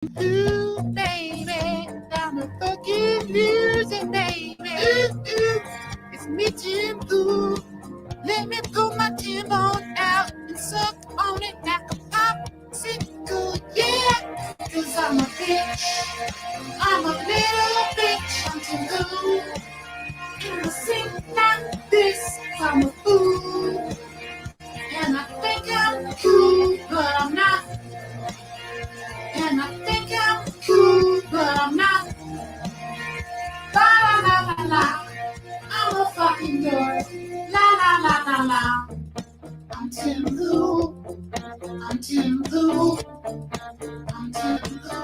Ooh, baby, I'm a fucking music, baby. Ooh, ooh, it's me, Jim. Ooh, let me pull my Jim on out and suck on it like a popsicle, yeah. Cause I'm a bitch, I'm a little bitch. I'm Jim Ooh, and I sing like this. I'm a fool, and I think I'm cool, but I'm not. And I think I'm cool, but I'm not. La la la la la. I'm a fucking dork. La la la la la. I'm Tim Who. I'm Tim Who. I'm Tim Who.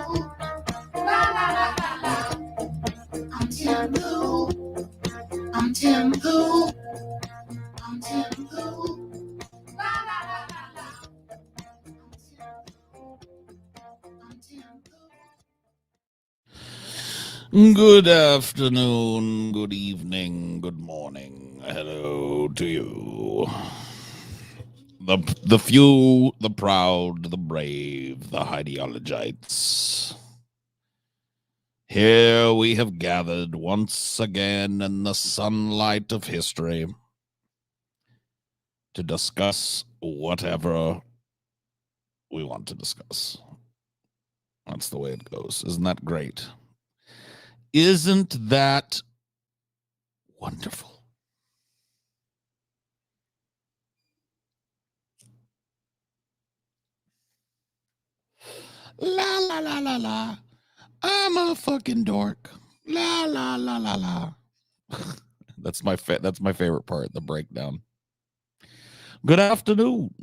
La la la la la. I'm Tim Who. I'm Tim Who. I'm Tim Who. La la la la la. I'm Tim Who. Good afternoon, good evening, good morning. Hello to you. The few, the proud, the brave, the ideologites. Here we have gathered once again in the sunlight of history to discuss whatever we want to discuss. That's the way it goes. Isn't that great? Isn't that wonderful? La la la la la. I'm a fucking dork. La la la la la. That's my favorite part, the breakdown. Good afternoon.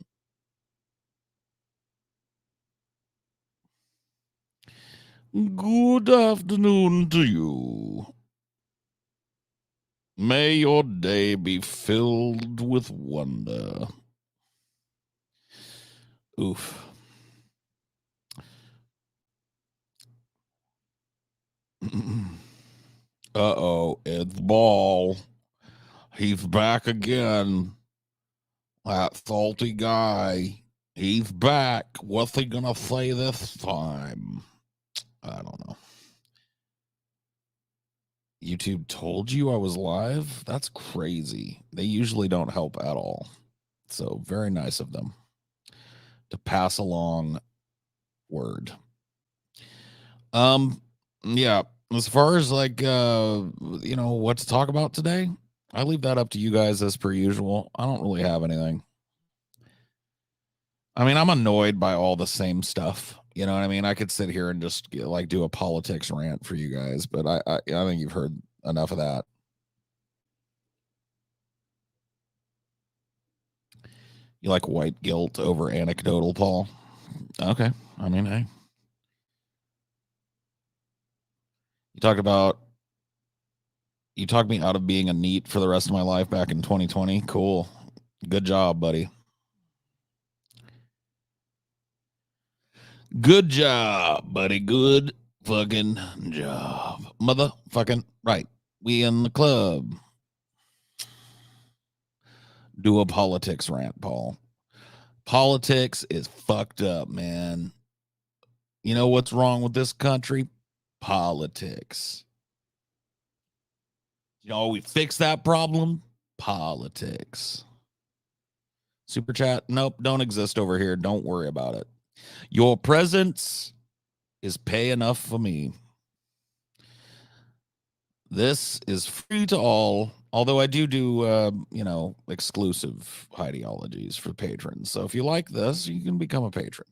Good afternoon to you. May your day be filled with wonder. Oof. Uh-oh, it's Ball. He's back again. That salty guy. He's back. What's he gonna say this time? I don't know. YouTube told you I was live? That's crazy. They usually don't help at all. So very nice of them to pass along word. Yeah, as far as like what to talk about today, I leave that up to you guys as per usual. I don't really have anything. I mean, I'm annoyed by all the same stuff. You know what I mean? I could sit here and just like do a politics rant for you guys, but I think you've heard enough of that. You like white guilt over anecdotal, Paul? Okay. I mean, hey. You talked me out of being a NEET for the rest of my life back in 2020. Cool. Good job, buddy. Good job, buddy. Good fucking job. Motherfucking right. We in the club. Do a politics rant, Paul. Politics is fucked up, man. You know what's wrong with this country? Politics. You know, we fix that problem? Politics. Super chat? Nope, don't exist over here. Don't worry about it. Your presence is pay enough for me. This is free to all, although I do exclusive ideologies for patrons. So if you like this, you can become a patron.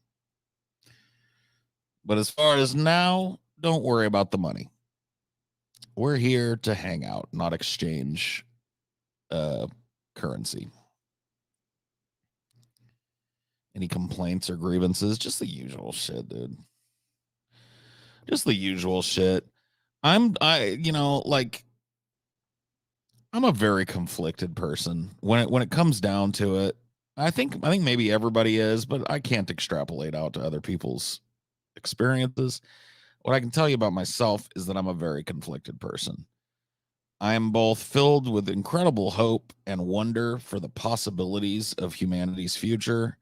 But as far as now, don't worry about the money. We're here to hang out, not exchange currency. Any complaints or grievances? Just the usual shit, dude. Just the usual shit. I'm a very conflicted person when it comes down to it. I think maybe everybody is, but I can't extrapolate out to other people's experiences. What I can tell you about myself is that I'm a very conflicted person. I am both filled with incredible hope and wonder for the possibilities of humanity's future,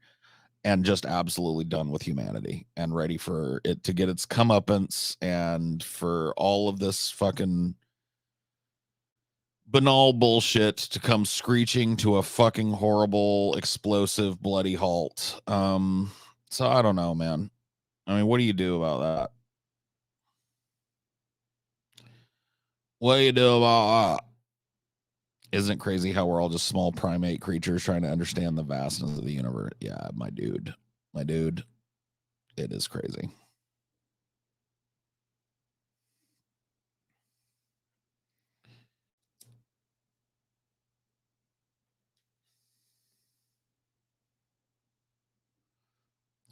and just absolutely done with humanity and ready for it to get its comeuppance and for all of this fucking banal bullshit to come screeching to a fucking horrible, explosive, bloody halt. So I don't know, man. I mean, what do you do about that? What do you do about that? Isn't it crazy how we're all just small primate creatures trying to understand the vastness of the universe? Yeah, my dude. My dude. It is crazy.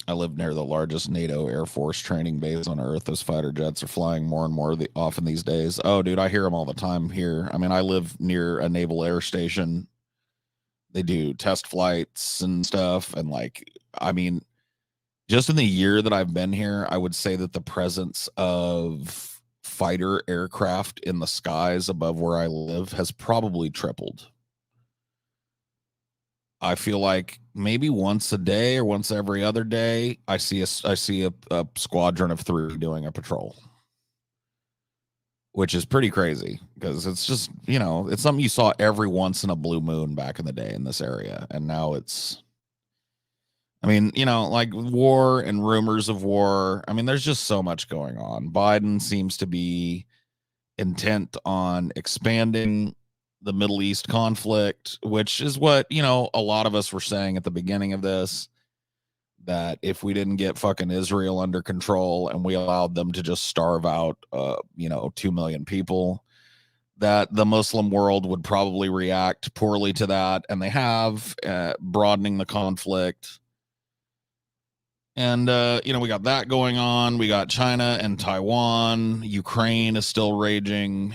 I live near the largest NATO Air Force training base on Earth. Those fighter jets are flying more and more often these days. Oh, dude, I hear them all the time here. I mean, I live near a naval air station. They do test flights and stuff. And like, I mean, just in the year that I've been here, I would say that the presence of fighter aircraft in the skies above where I live has probably tripled. I feel like maybe once a day or once every other day, I see a squadron of 3 doing a patrol, which is pretty crazy because it's just, you know, it's something you saw every once in a blue moon back in the day in this area. And now it's, I mean, you know, like war and rumors of war. I mean, there's just so much going on. Biden seems to be intent on expanding the Middle East conflict, which is what, you know, a lot of us were saying at the beginning of this, that if we didn't get fucking Israel under control and we allowed them to just starve out, 2 million people, that the Muslim world would probably react poorly to that. And they have, broadening the conflict. And, we got that going on. We got China and Taiwan. Ukraine is still raging.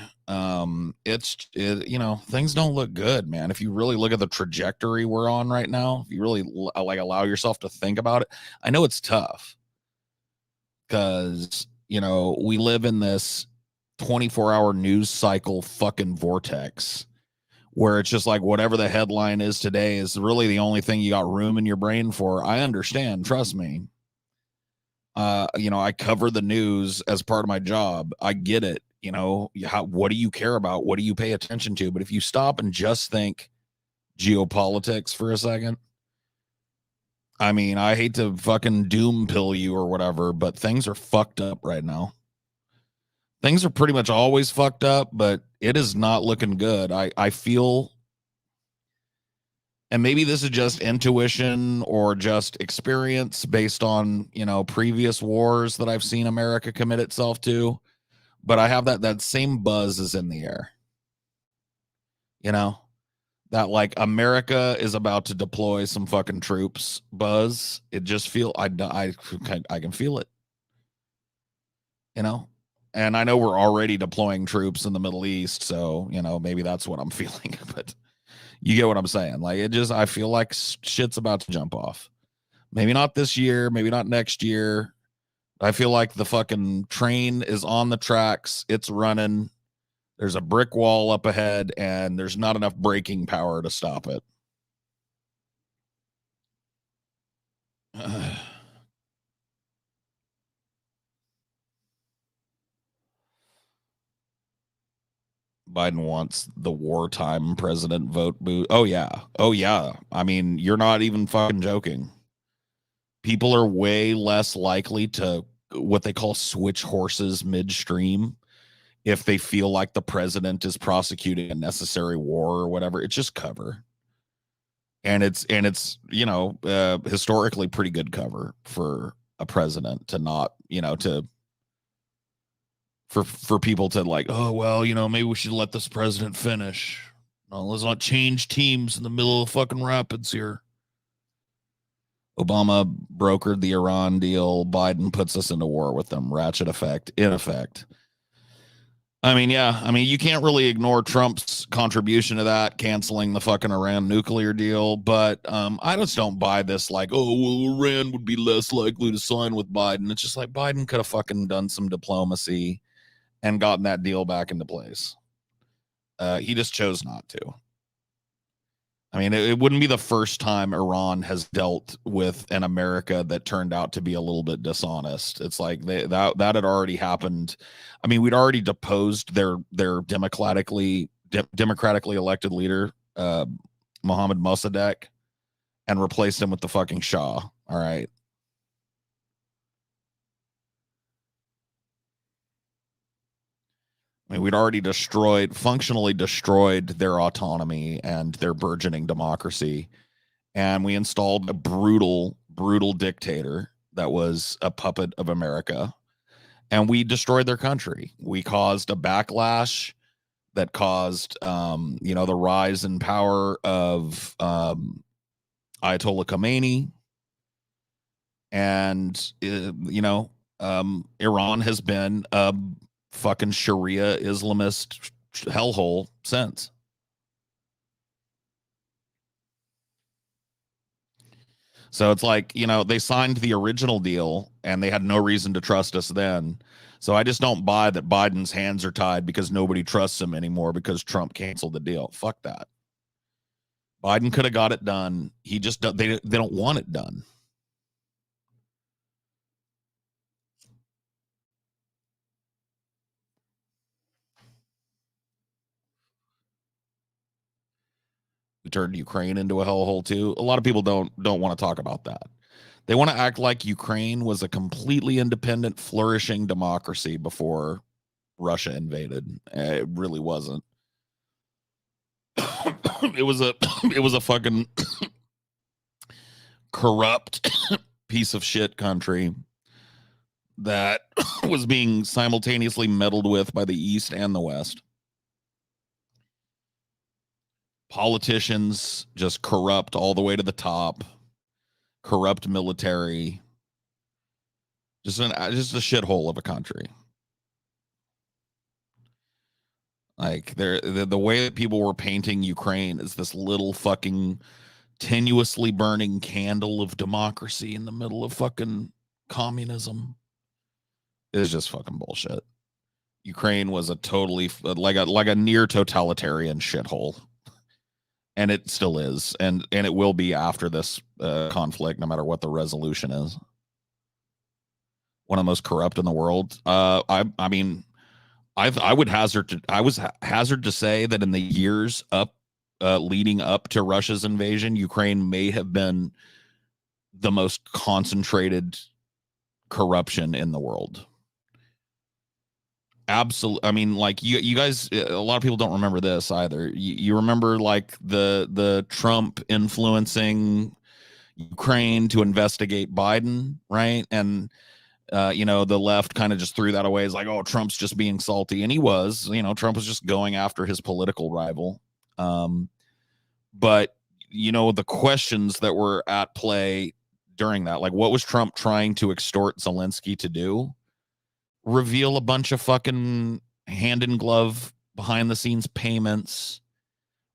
Things don't look good, man. If you really look at the trajectory we're on right now, if you really allow yourself to think about it, I know it's tough because, we live in this 24-hour news cycle fucking vortex where it's just like whatever the headline is today is really the only thing you got room in your brain for. I understand, trust me. I cover the news as part of my job. I get it. What do you care about? What do you pay attention to? But if you stop and just think geopolitics for a second, I mean, I hate to fucking doom pill you or whatever, but things are fucked up right now. Things are pretty much always fucked up, but it is not looking good. I feel, and maybe this is just intuition or just experience based on, previous wars that I've seen America commit itself to, but I have that same buzz is in the air. That like America is about to deploy some fucking troops buzz. It just I can feel it, and I know we're already deploying troops in the Middle East. So, maybe that's what I'm feeling, but you get what I'm saying? Like I feel like shit's about to jump off. Maybe not this year, maybe not next year. I feel like the fucking train is on the tracks. It's running. There's a brick wall up ahead and there's not enough braking power to stop it. Biden wants the wartime president vote boost. Oh yeah. I mean, you're not even fucking joking. People are way less likely to what they call switch horses midstream if they feel like the president is prosecuting a necessary war or whatever. It's just cover. And it's historically pretty good cover for a president to not, for people to like, oh, well, maybe we should let this president finish. No, let's not change teams in the middle of fucking rapids here. Obama brokered the Iran deal. Biden puts us into war with them. Ratchet effect, in effect. I mean, yeah. I mean, you can't really ignore Trump's contribution to that, canceling the fucking Iran nuclear deal. But I just don't buy this like, oh, well, Iran would be less likely to sign with Biden. It's just like Biden could have fucking done some diplomacy and gotten that deal back into place. He just chose not to. I mean, it wouldn't be the first time Iran has dealt with an America that turned out to be a little bit dishonest. It's like that had already happened. I mean, we'd already deposed their democratically elected leader, Mohammad Mossadegh, and replaced him with the fucking Shah. All right. I mean, we'd already functionally destroyed their autonomy and their burgeoning democracy. And we installed a brutal dictator that was a puppet of America. And we destroyed their country. We caused a backlash that caused, the rise in power of Ayatollah Khomeini. And, Iran has been a fucking Sharia Islamist hellhole since. So it's like, they signed the original deal and they had no reason to trust us then. So I just don't buy that Biden's hands are tied because nobody trusts him anymore because Trump canceled the deal. Fuck that. Biden could have got it done. He just, they don't want it done. We turned Ukraine into a hellhole too. A lot of people don't want to talk about that. They want to act like Ukraine was a completely independent, flourishing democracy before Russia invaded. It really wasn't. It was a fucking corrupt piece of shit country that was being simultaneously meddled with by the East and the West. Politicians just corrupt all the way to the top. Corrupt military. Just a shithole of a country. Like the way that people were painting Ukraine is this little fucking tenuously burning candle of democracy in the middle of fucking communism. It's just fucking bullshit. Ukraine was a totally like a near totalitarian shithole. And it still is, and it will be after this conflict, no matter what the resolution is. One of the most corrupt in the world. I would hazard to say that in the years leading up to Russia's invasion, Ukraine may have been the most concentrated corruption in the world. Absolutely. I mean, like you guys, a lot of people don't remember this either. You remember like the Trump influencing Ukraine to investigate Biden, right? And the left kind of just threw that away as like, oh, Trump's just being salty, and he was. Trump was just going after his political rival. But the questions that were at play during that, like, what was Trump trying to extort Zelensky to do? Reveal a bunch of fucking hand in glove behind the scenes payments,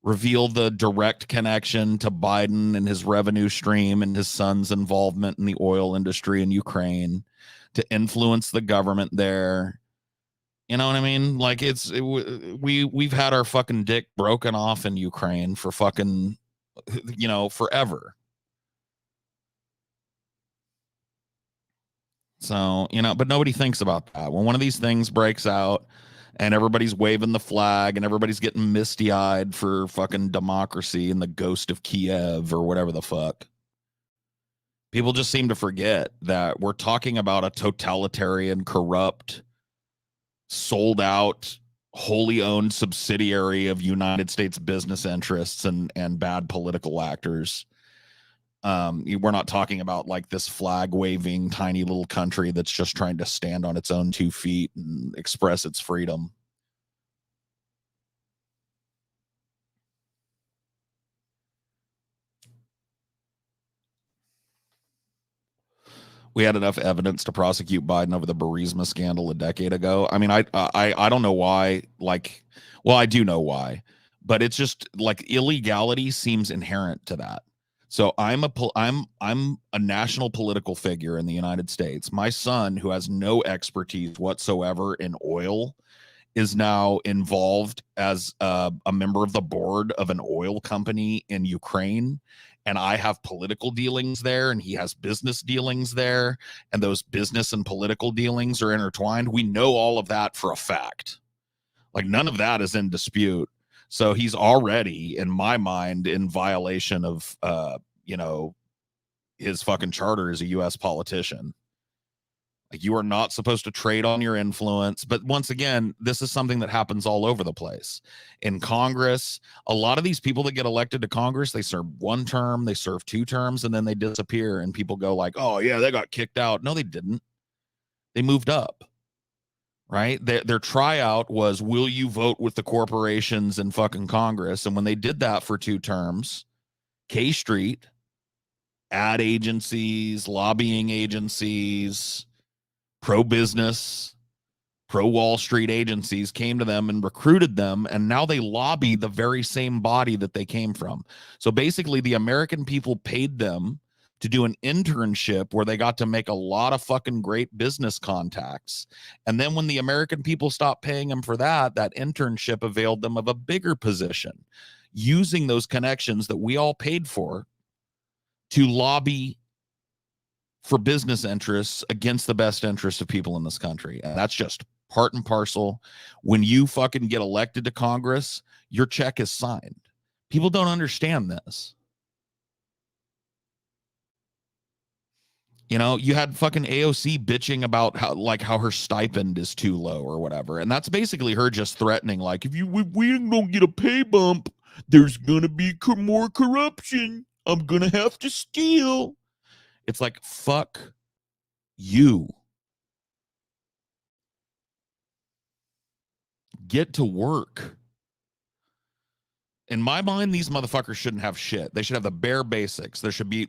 reveal the direct connection to Biden and his revenue stream and his son's involvement in the oil industry in Ukraine to influence the government there. You know what I mean? Like we've had our fucking dick broken off in Ukraine for fucking, forever. So, but nobody thinks about that. When one of these things breaks out and everybody's waving the flag and everybody's getting misty eyed for fucking democracy and the ghost of Kiev or whatever the fuck, people just seem to forget that we're talking about a totalitarian, corrupt, sold out, wholly owned subsidiary of United States business interests and bad political actors. We're not talking about like this flag waving tiny little country that's just trying to stand on its own 2 feet and express its freedom. We had enough evidence to prosecute Biden over the Burisma scandal a decade ago. I mean, I don't know why. I do know why, but it's just like illegality seems inherent to that. So I'm a national political figure in the United States. My son, who has no expertise whatsoever in oil, is now involved as a member of the board of an oil company in Ukraine. And I have political dealings there, and he has business dealings there. And those business and political dealings are intertwined. We know all of that for a fact. Like, none of that is in dispute. So he's already, in my mind, in violation of, his fucking charter as a U.S. politician. Like, you are not supposed to trade on your influence. But once again, this is something that happens all over the place. In Congress, a lot of these people that get elected to Congress, they serve one term, they serve 2 terms, and then they disappear. And people go like, oh, yeah, they got kicked out. No, they didn't. They moved up, right? Their tryout was, will you vote with the corporations in fucking Congress? And when they did that for 2 terms, K Street, ad agencies, lobbying agencies, pro-business, pro-Wall Street agencies came to them and recruited them, and now they lobby the very same body that they came from. So basically, the American people paid them to do an internship where they got to make a lot of fucking great business contacts. And then when the American people stopped paying them for that, that internship availed them of a bigger position, using those connections that we all paid for to lobby for business interests against the best interests of people in this country. And that's just part and parcel. When you fucking get elected to Congress, your check is signed. People don't understand this. You know, you had fucking AOC bitching about how her stipend is too low or whatever. And that's basically her just threatening, like, if we don't get a pay bump, there's going to be more corruption. I'm going to have to steal. It's like, fuck you. Get to work. In my mind, these motherfuckers shouldn't have shit. They should have the bare basics. There should be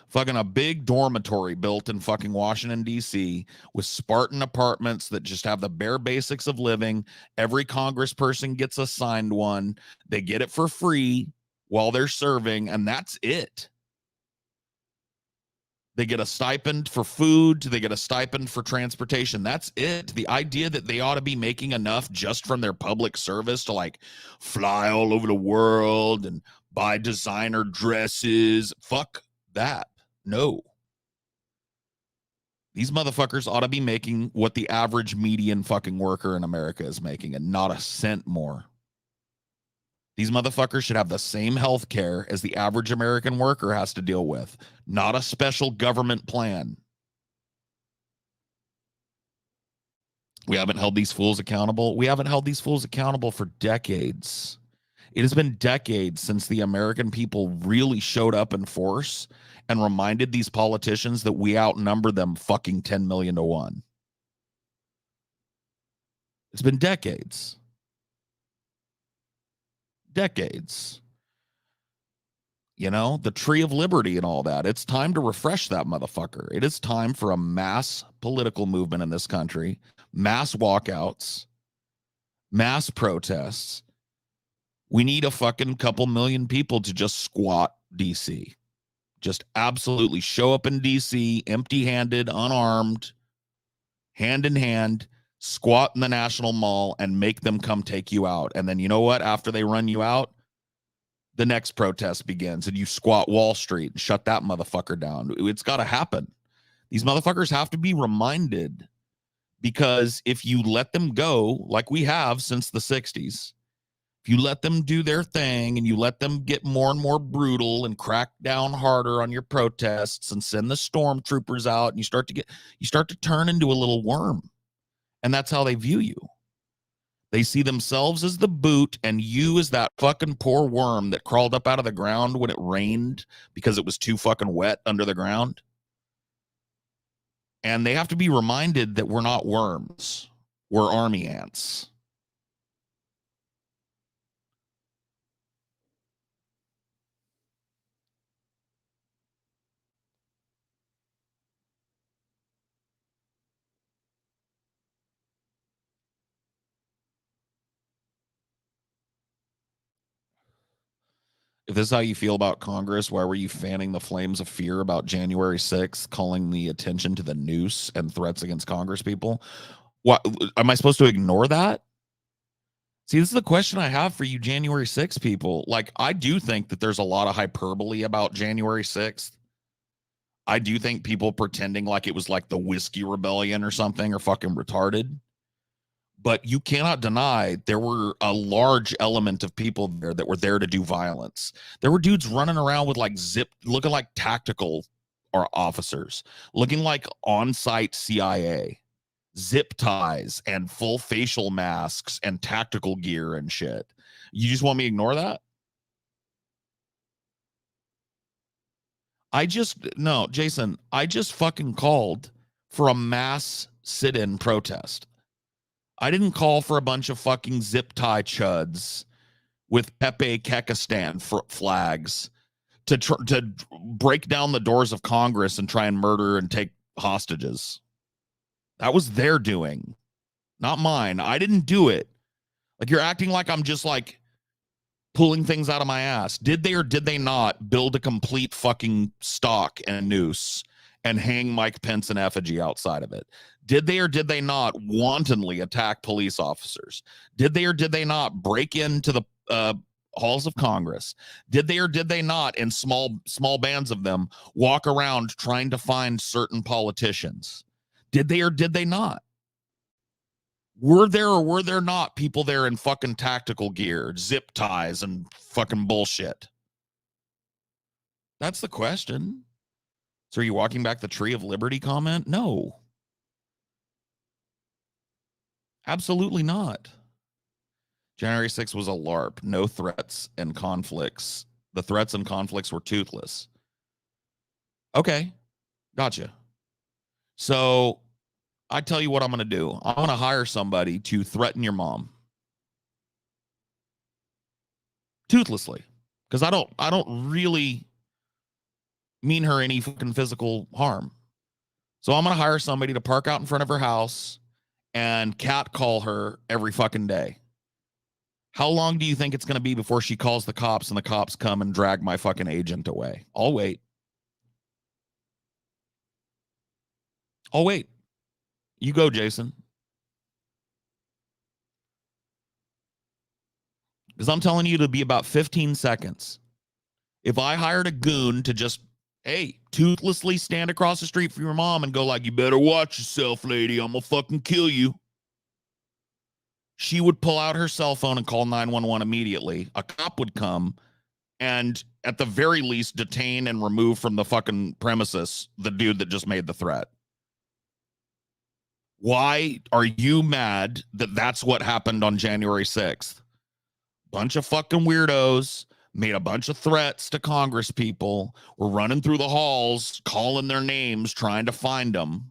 fucking a big dormitory built in fucking Washington, D.C. with Spartan apartments that just have the bare basics of living. Every congressperson gets assigned one. They get it for free while they're serving, and that's it. They get a stipend for food. They get a stipend for transportation. That's it. The idea that they ought to be making enough just from their public service to like fly all over the world and buy designer dresses. Fuck that. No. These motherfuckers ought to be making what the average median fucking worker in America is making, and not a cent more. These motherfuckers should have the same health care as the average American worker has to deal with, not a special government plan. We haven't held these fools accountable. We haven't held these fools accountable for decades. It has been decades since the American people really showed up in force and reminded these politicians that we outnumber them fucking 10 million to 1. It's been decades. Decades. You know, the Tree of Liberty and all that. It's time to refresh that motherfucker. It is time for a mass political movement in this country, mass walkouts, mass protests. We need a fucking couple million people to just squat DC. Just absolutely show up in DC, empty-handed, unarmed, hand in hand, squat in the National Mall and make them come take you out. And then you know what? After they run you out, the next protest begins and you squat Wall Street and shut that motherfucker down. It's got to happen. These motherfuckers have to be reminded, because if you let them go, like we have since the 60s, if you let them do their thing and you let them get more and more brutal and crack down harder on your protests and send the stormtroopers out, and you start to turn into a little worm. And that's how they view you. They see themselves as the boot and you as that fucking poor worm that crawled up out of the ground when it rained because it was too fucking wet under the ground. And they have to be reminded that we're not worms. We're army ants. If this is how you feel about Congress, why were you fanning the flames of fear about January 6th, calling the attention to the noose and threats against Congress people? What, am I supposed to ignore that? See, this is the question I have for you, January 6th people. Like, I do think that there's a lot of hyperbole about January 6th. I do think people pretending like it was like the Whiskey Rebellion or something are fucking retarded. But you cannot deny there were a large element of people there that were there to do violence. There were dudes running around with like looking like tactical or officers, looking like on-site CIA, zip ties and full facial masks and tactical gear and shit. You just want me to ignore that? No, Jason, I just fucking called for a mass sit-in protest. I didn't call for a bunch of fucking zip tie chuds with Pepe Kekistan flags to break down the doors of Congress and try and murder and take hostages. That was their doing, not mine. I didn't do it. Like, you're acting like I'm just like pulling things out of my ass. Did they or did they not build a complete fucking stock and noose and hang Mike Pence in effigy outside of it? Did they or did they not wantonly attack police officers? Did they or did they not break into the halls of Congress? Did they or did they not, in small bands of them, walk around trying to find certain politicians? Did they or did they not? Were there or were there not people there in fucking tactical gear, zip ties, and fucking bullshit? That's the question. So are you walking back the Tree of Liberty comment? No. Absolutely not. January 6th was a LARP. No threats and conflicts. The threats and conflicts were toothless. Okay. Gotcha. So I tell you what I'm going to do. I'm going to hire somebody to threaten your mom. Toothlessly. Because I don't really mean her any fucking physical harm. So I'm going to hire somebody to park out in front of her house and catcall her every fucking day. How long do you think it's going to be before she calls the cops and the cops come and drag my fucking agent away? I'll wait. I'll wait. You go, Jason. Because I'm telling you, it'll be about 15 seconds. If I hired a goon to just, hey, toothlessly stand across the street from your mom and go like, you better watch yourself, lady. I'm going to fucking kill you. She would pull out her cell phone and call 911 immediately. A cop would come and at the very least detain and remove from the fucking premises the dude that just made the threat. Why are you mad that that's what happened on January 6th? Bunch of fucking weirdos made a bunch of threats to Congress people. Were running through the halls, calling their names, trying to find them.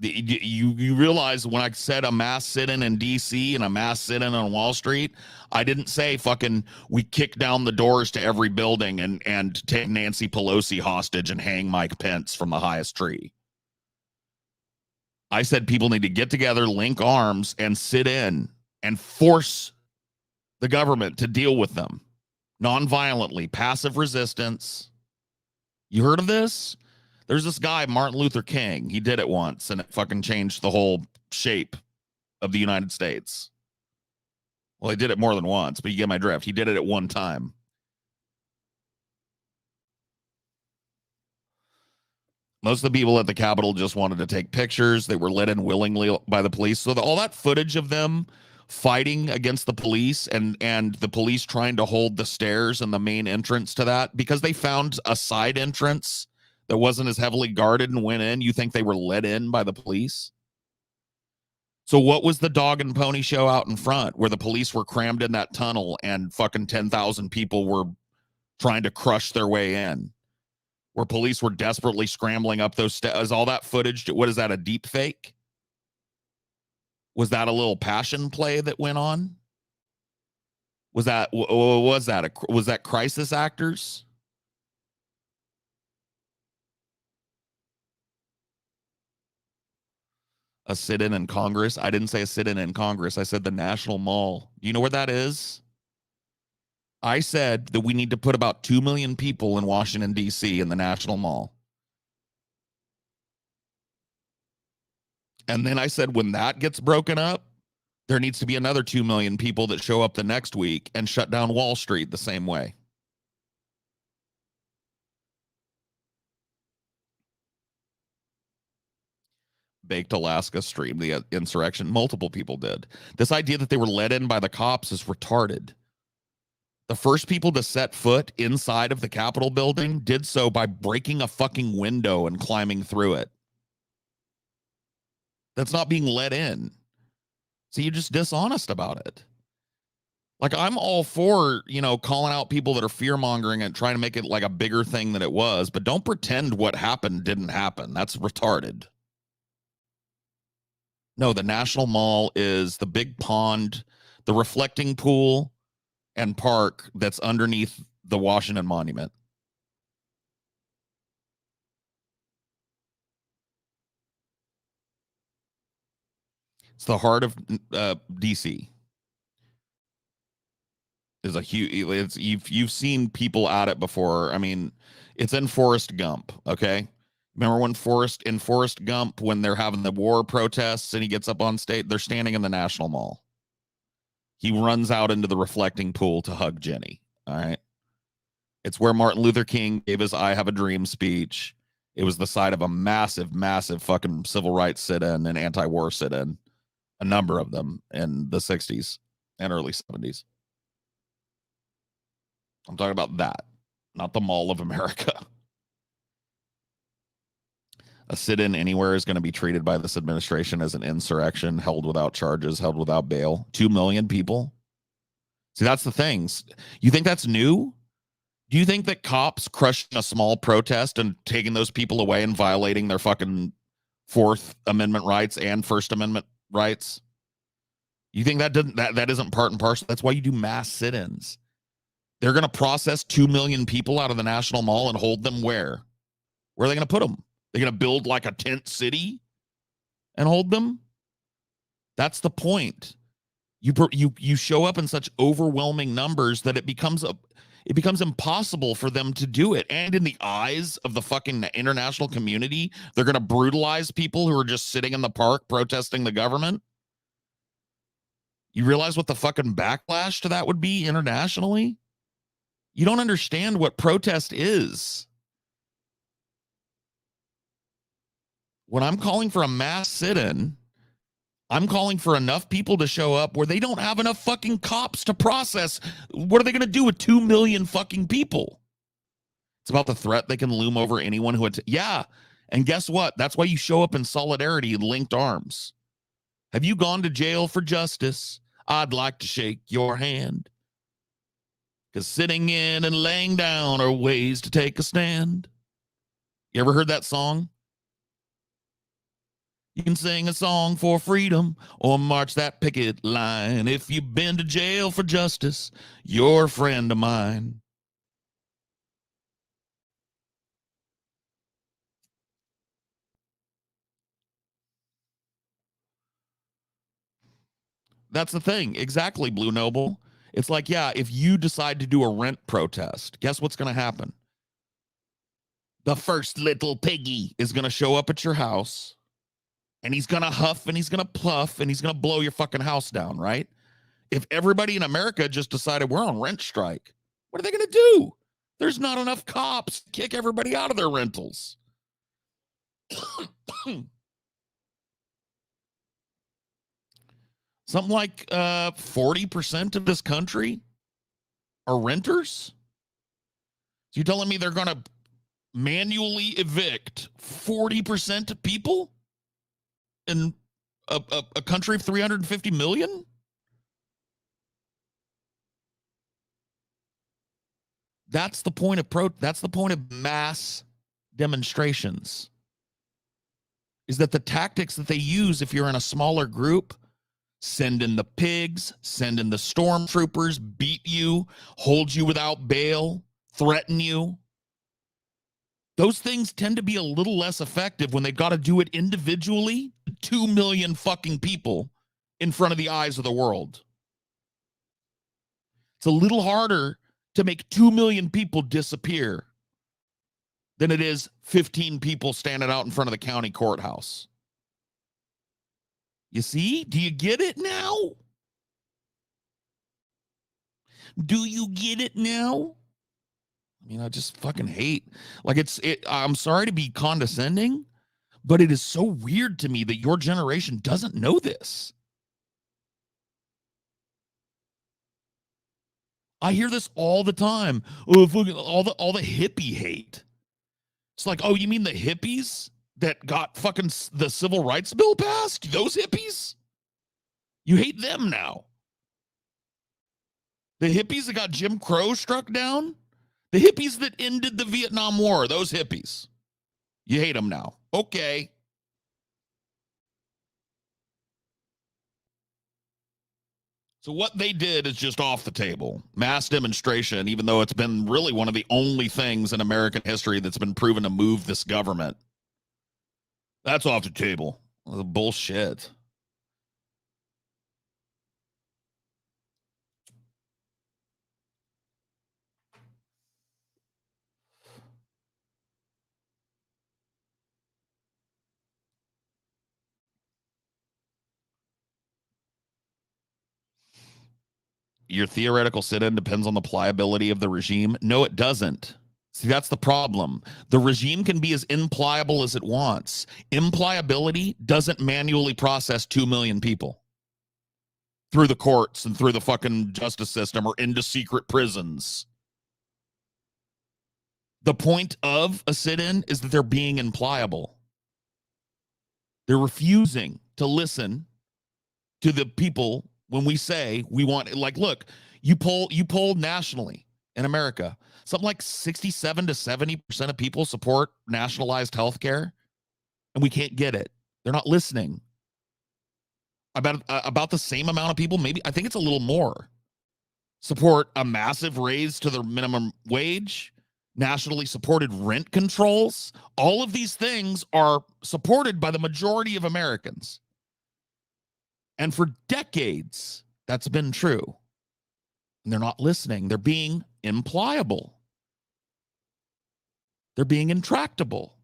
You realize when I said a mass sit-in DC and a mass sit-in on Wall Street, I didn't say fucking we kick down the doors to every building and take Nancy Pelosi hostage and hang Mike Pence from the highest tree. I said people need to get together, link arms, and sit in and force the government to deal with them non-violently, passive resistance. You heard of this? There's this guy, Martin Luther King. He did it once, and it fucking changed the whole shape of the United States. Well, he did it more than once, but you get my drift. He did it at one time. Most of the people at the Capitol just wanted to take pictures. They were let in willingly by the police. So all that footage of them fighting against the police and the police trying to hold the stairs and the main entrance to that, because they found a side entrance that wasn't as heavily guarded and went in, you think they were let in by the police? So what was the dog and pony show out in front where the police were crammed in that tunnel and fucking 10,000 people were trying to crush their way in? Where police were desperately scrambling up those stairs? All that footage, what is that, a deep fake? Was that a little passion play that went on? Was that crisis actors? A sit-in in Congress? I didn't say a sit-in in Congress. I said the National Mall. Do you know where that is? I said that we need to put about 2 million people in Washington, D.C. in the National Mall. And then I said, when that gets broken up, there needs to be another 2 million people that show up the next week and shut down Wall Street the same way. Baked Alaska streamed the insurrection. Multiple people did. This idea that they were let in by the cops is retarded. The first people to set foot inside of the Capitol building did so by breaking a fucking window and climbing through it. That's not being let in. So you're just dishonest about it. Like, I'm all for, calling out people that are fear mongering and trying to make it like a bigger thing than it was, but don't pretend what happened didn't happen. That's retarded. No, the National Mall is the big pond, the reflecting pool and park that's underneath the Washington Monument. It's the heart of DC. Is a huge. You've seen people at it before. I mean, it's in Forrest Gump. Okay, remember when Forrest Gump, when they're having the war protests and he gets up on stage, they're standing in the National Mall. He runs out into the reflecting pool to hug Jenny. All right, it's where Martin Luther King gave his "I Have a Dream" speech. It was the site of a massive, massive fucking civil rights sit-in and anti-war sit-in, a number of them in the 60s and early 70s. I'm talking about that, not the Mall of America. A sit-in anywhere is going to be treated by this administration as an insurrection, held without charges, held without bail. 2 million people. See, that's the things. You think that's new? Do you think that cops crushing a small protest and taking those people away and violating their fucking Fourth Amendment rights and First Amendment rights? You think that isn't part and parcel? That's why you do mass sit-ins. They're going to process 2 million people out of the National Mall and hold them where? Where are they going to put them? They're going to build like a tent city and hold them? That's the point. You show up in such overwhelming numbers that it becomes impossible for them to do it. And in the eyes of the fucking international community, they're going to brutalize people who are just sitting in the park protesting the government. You realize what the fucking backlash to that would be internationally? You don't understand what protest is. When I'm calling for a mass sit-in, I'm calling for enough people to show up where they don't have enough fucking cops to process. What are they going to do with 2 million fucking people? It's about the threat they can loom over anyone who... Yeah, and guess what? That's why you show up in solidarity and linked arms. Have you gone to jail for justice? I'd like to shake your hand. Because sitting in and laying down are ways to take a stand. You ever heard that song? You can sing a song for freedom or march that picket line. If you've been to jail for justice, you're a friend of mine. That's the thing. Exactly, Blue Noble. It's like, yeah, if you decide to do a rent protest, guess what's going to happen? The first little piggy is going to show up at your house, and he's going to huff and he's going to puff and he's going to blow your fucking house down, right? If everybody in America just decided we're on rent strike, what are they going to do? There's not enough cops to kick everybody out of their rentals. Something like 40% of this country are renters. So you're telling me they're going to manually evict 40% of people in a country of 350 million? That's the point of that's the point of mass demonstrations. Is that the tactics that they use if you're in a smaller group? Send in the pigs, send in the stormtroopers, beat you, hold you without bail, threaten you. Those things tend to be a little less effective when they've got to do it individually. 2 million fucking people in front of the eyes of the world. It's a little harder to make 2 million people disappear than it is 15 people standing out in front of the county courthouse. You see? Do you get it now? Do you get it now? I mean, I just fucking hate. Like I'm sorry to be condescending, but it is so weird to me that your generation doesn't know this. I hear this all the time. Oh, all the hippie hate. It's like, oh, you mean the hippies that got fucking the civil rights bill passed? Those hippies? You hate them now. The hippies that got Jim Crow struck down? The hippies that ended the Vietnam War, those hippies. You hate them now. Okay. So what they did is just off the table. Mass demonstration, even though it's been really one of the only things in American history that's been proven to move this government. That's off the table. Bullshit. Your theoretical sit-in depends on the pliability of the regime. No, it doesn't. See, that's the problem. The regime can be as impliable as it wants. Impliability doesn't manually process 2 million people through the courts and through the fucking justice system or into secret prisons. The point of a sit-in is that they're being impliable. They're refusing to listen to the people when we say we want, like, look, you poll nationally in America, something like 67 to 70% of people support nationalized health care, and we can't get it. They're not listening. About the same amount of people, maybe, I think it's a little more, support a massive raise to the minimum wage, nationally supported rent controls. All of these things are supported by the majority of Americans. And for decades, that's been true. And they're not listening. They're being impliable. They're being intractable.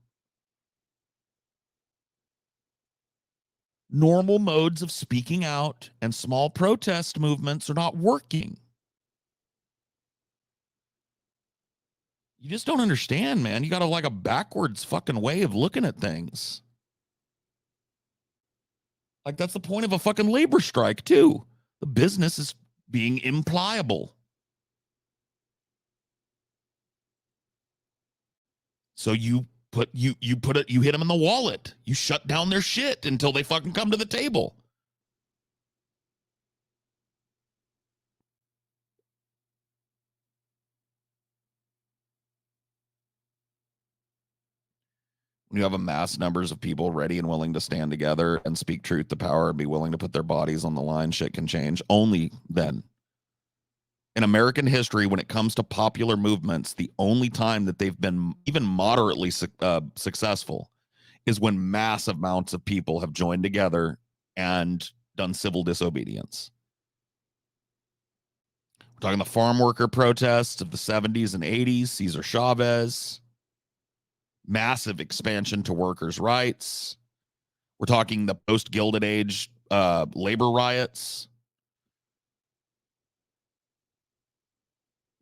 Normal modes of speaking out and small protest movements are not working. You just don't understand, man. You got like a backwards fucking way of looking at things. Like, that's the point of a fucking labor strike, too. The business is being impliable. So you hit them in the wallet. You shut down their shit until they fucking come to the table. When you have a mass numbers of people ready and willing to stand together and speak truth to power and be willing to put their bodies on the line, shit can change. Only then. In American history, when it comes to popular movements, the only time that they've been even moderately successful is when massive amounts of people have joined together and done civil disobedience. We're talking the farm worker protests of the 70s and 80s, Cesar Chavez, massive expansion to workers' rights. We're talking the post-Gilded Age labor riots.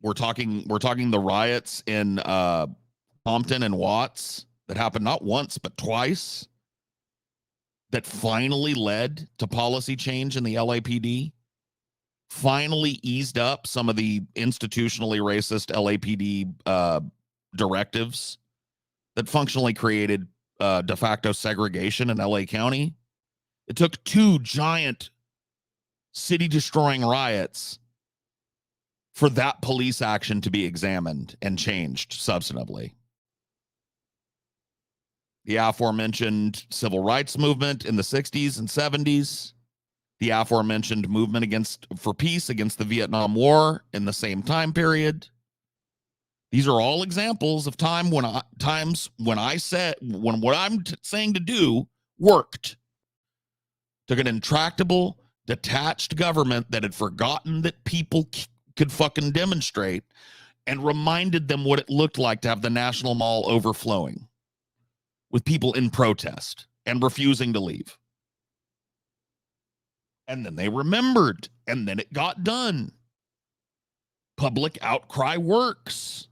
We're talking the riots in Compton and Watts that happened not once but twice, that finally led to policy change in the LAPD, finally eased up some of the institutionally racist LAPD directives that functionally created de facto segregation in LA County. It took 2 giant city-destroying riots for that police action to be examined and changed substantively. The aforementioned civil rights movement in the 60s and 70s, the aforementioned movement for peace against the Vietnam War in the same time period. These are all examples of times when what I'm saying to do worked. Took an intractable, detached government that had forgotten that people could fucking demonstrate and reminded them what it looked like to have the National Mall overflowing with people in protest and refusing to leave. And then they remembered, and then it got done. Public outcry works.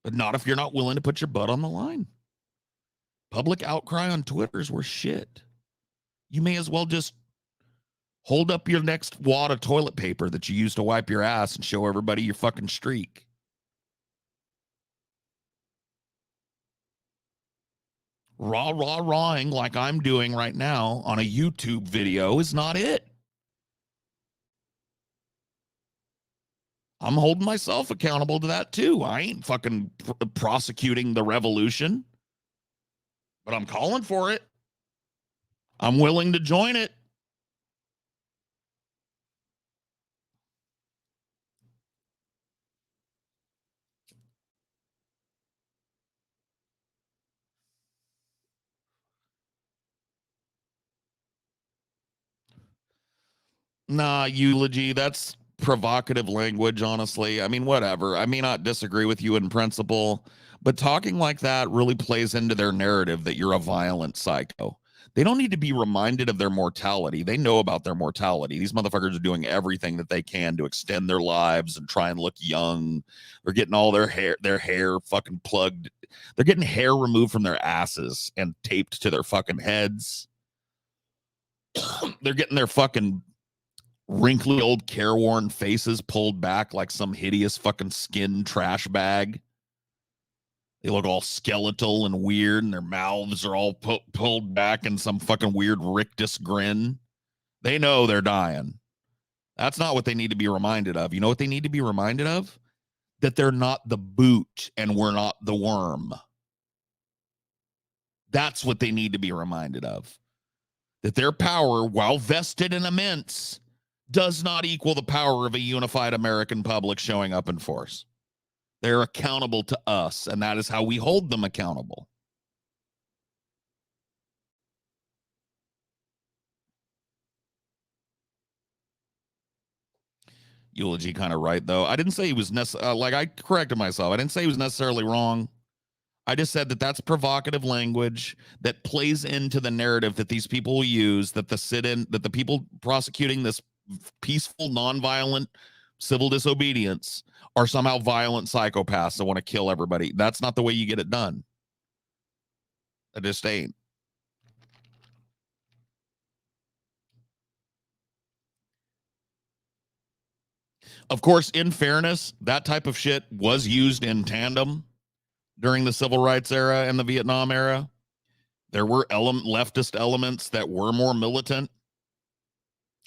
But not if you're not willing to put your butt on the line. Public outcry on Twitter is worth shit. You may as well just hold up your next wad of toilet paper that you use to wipe your ass and show everybody your fucking streak. Rawing like I'm doing right now on a YouTube video is not it. I'm holding myself accountable to that too. I ain't fucking prosecuting the revolution, but I'm calling for it. I'm willing to join it. Nah, eulogy, that's provocative language, honestly. I mean, whatever. I may not disagree with you in principle, but talking like that really plays into their narrative that you're a violent psycho. They don't need to be reminded of their mortality. They know about their mortality. These motherfuckers are doing everything that they can to extend their lives and try and look young. They're getting all their hair fucking plugged. They're getting hair removed from their asses and taped to their fucking heads. They're getting their fucking wrinkly old careworn faces pulled back like some hideous fucking skin trash bag. They look all skeletal and weird, and their mouths are all pulled back in some fucking weird rictus grin. They know they're dying. That's not what they need to be reminded of. You know what they need to be reminded of? That they're not the boot and we're not the worm. That's what they need to be reminded of. That their power, while vested and immense, does not equal the power of a unified American public showing up in force. They're accountable to us, and that is how we hold them accountable. Eulogy kind of right, though. I didn't say he was like, I corrected myself. I didn't say he was necessarily wrong. I just said that that's provocative language that plays into the narrative that these people will use, that the people prosecuting this peaceful, nonviolent civil disobedience are somehow violent psychopaths that want to kill everybody. That's not the way you get it done. It just ain't. Of course, in fairness, that type of shit was used in tandem during the civil rights era and the Vietnam era. There were leftist elements that were more militant.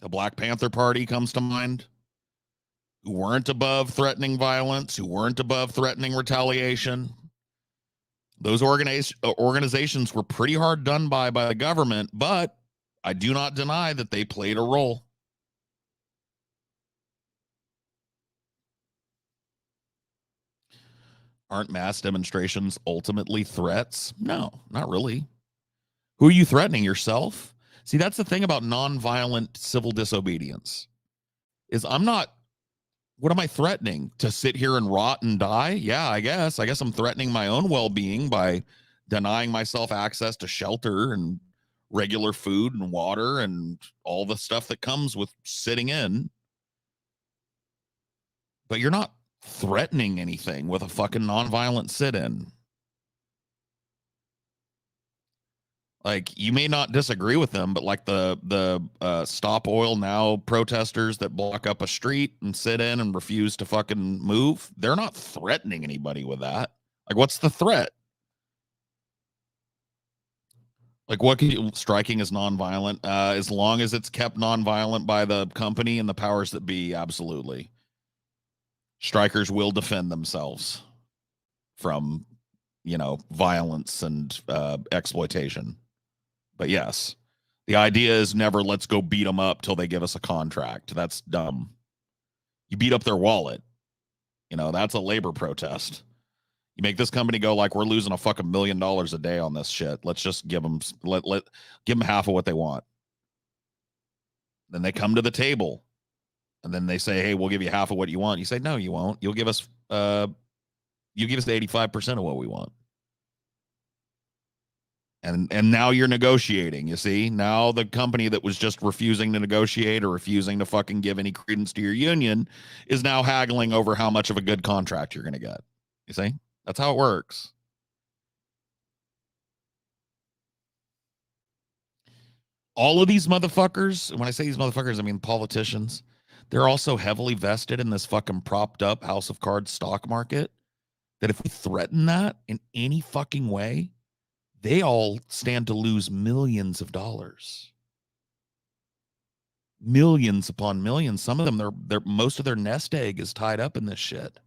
The Black Panther Party comes to mind, who weren't above threatening violence, who weren't above threatening retaliation. Those organizations were pretty hard done by the government, but I do not deny that they played a role. Aren't mass demonstrations ultimately threats? No, not really. Who are you threatening? Yourself? See, that's the thing about nonviolent civil disobedience is what am I threatening? To sit here and rot and die? Yeah, I guess I'm threatening my own well-being by denying myself access to shelter and regular food and water and all the stuff that comes with sitting in. But you're not threatening anything with a fucking nonviolent sit-in. Like, you may not disagree with them, but like the Stop Oil Now protesters that block up a street and sit in and refuse to fucking move, they're not threatening anybody with that. Like, what's the threat? Like, what can you, striking is nonviolent, as long as it's kept nonviolent by the company and the powers that be, absolutely. Strikers will defend themselves from, violence and exploitation. But yes, the idea is never let's go beat them up till they give us a contract. That's dumb. You beat up their wallet. That's a labor protest. You make this company go like, we're losing a fucking $1 million a day on this shit. Let's just give them give them half of what they want. Then they come to the table and then they say, hey, we'll give you half of what you want. You say, no, you won't. You'll give us 85% of what we want. And now you're negotiating. You see, now the company that was just refusing to negotiate or refusing to fucking give any credence to your union is now haggling over how much of a good contract you're going to get. You see, that's how it works. All of these motherfuckers, when I say these motherfuckers, I mean politicians, they're also heavily vested in this fucking propped up House of Cards stock market. That if we threaten that in any fucking way, they all stand to lose millions of dollars. Millions upon millions. Some of them, they're most of their nest egg is tied up in this shit.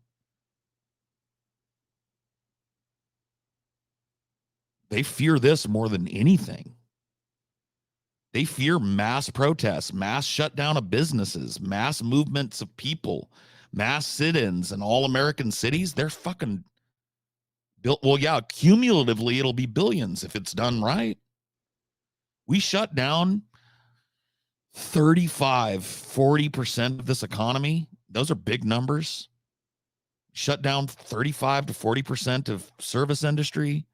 They fear this more than anything. They fear mass protests, mass shutdown of businesses, mass movements of people, mass sit-ins in all American cities. They're fucking built. Well, yeah, cumulatively, it'll be billions if it's done right. We shut down 35-40% of this economy. Those are big numbers. Shut down 35 to 40% of service industry.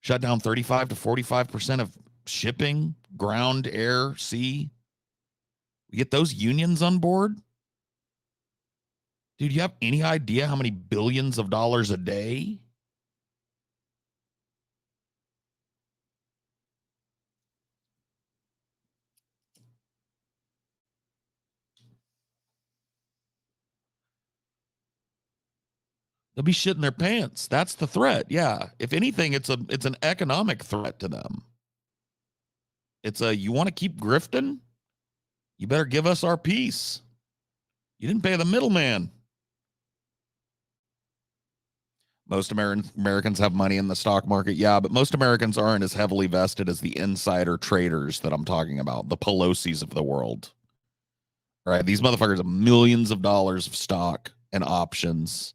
Shut down 35 to 45% of shipping, ground, air, sea. We get those unions on board. Dude, you have any idea how many billions of dollars a day? They'll be shitting their pants. That's the threat. Yeah. If anything, it's an economic threat to them. It's you want to keep grifting? You better give us our piece. You didn't pay the middleman. Most Americans have money in the stock market. Yeah, but most Americans aren't as heavily vested as the insider traders that I'm talking about, the Pelosi's of the world. Right? These motherfuckers have millions of dollars of stock and options.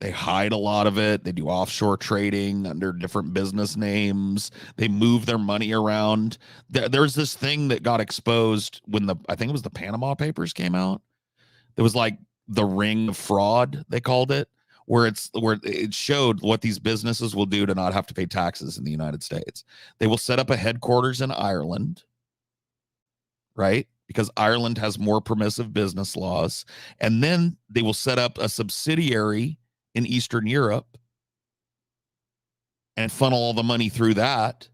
They hide a lot of it. They do offshore trading under different business names. They move their money around. There's this thing that got exposed when I think it was the Panama Papers came out. It was like the ring of fraud, they called it, where it showed what these businesses will do to not have to pay taxes in the United States. They will set up a headquarters in Ireland, right? Because Ireland has more permissive business laws. And then they will set up a subsidiary in Eastern Europe and funnel all the money through that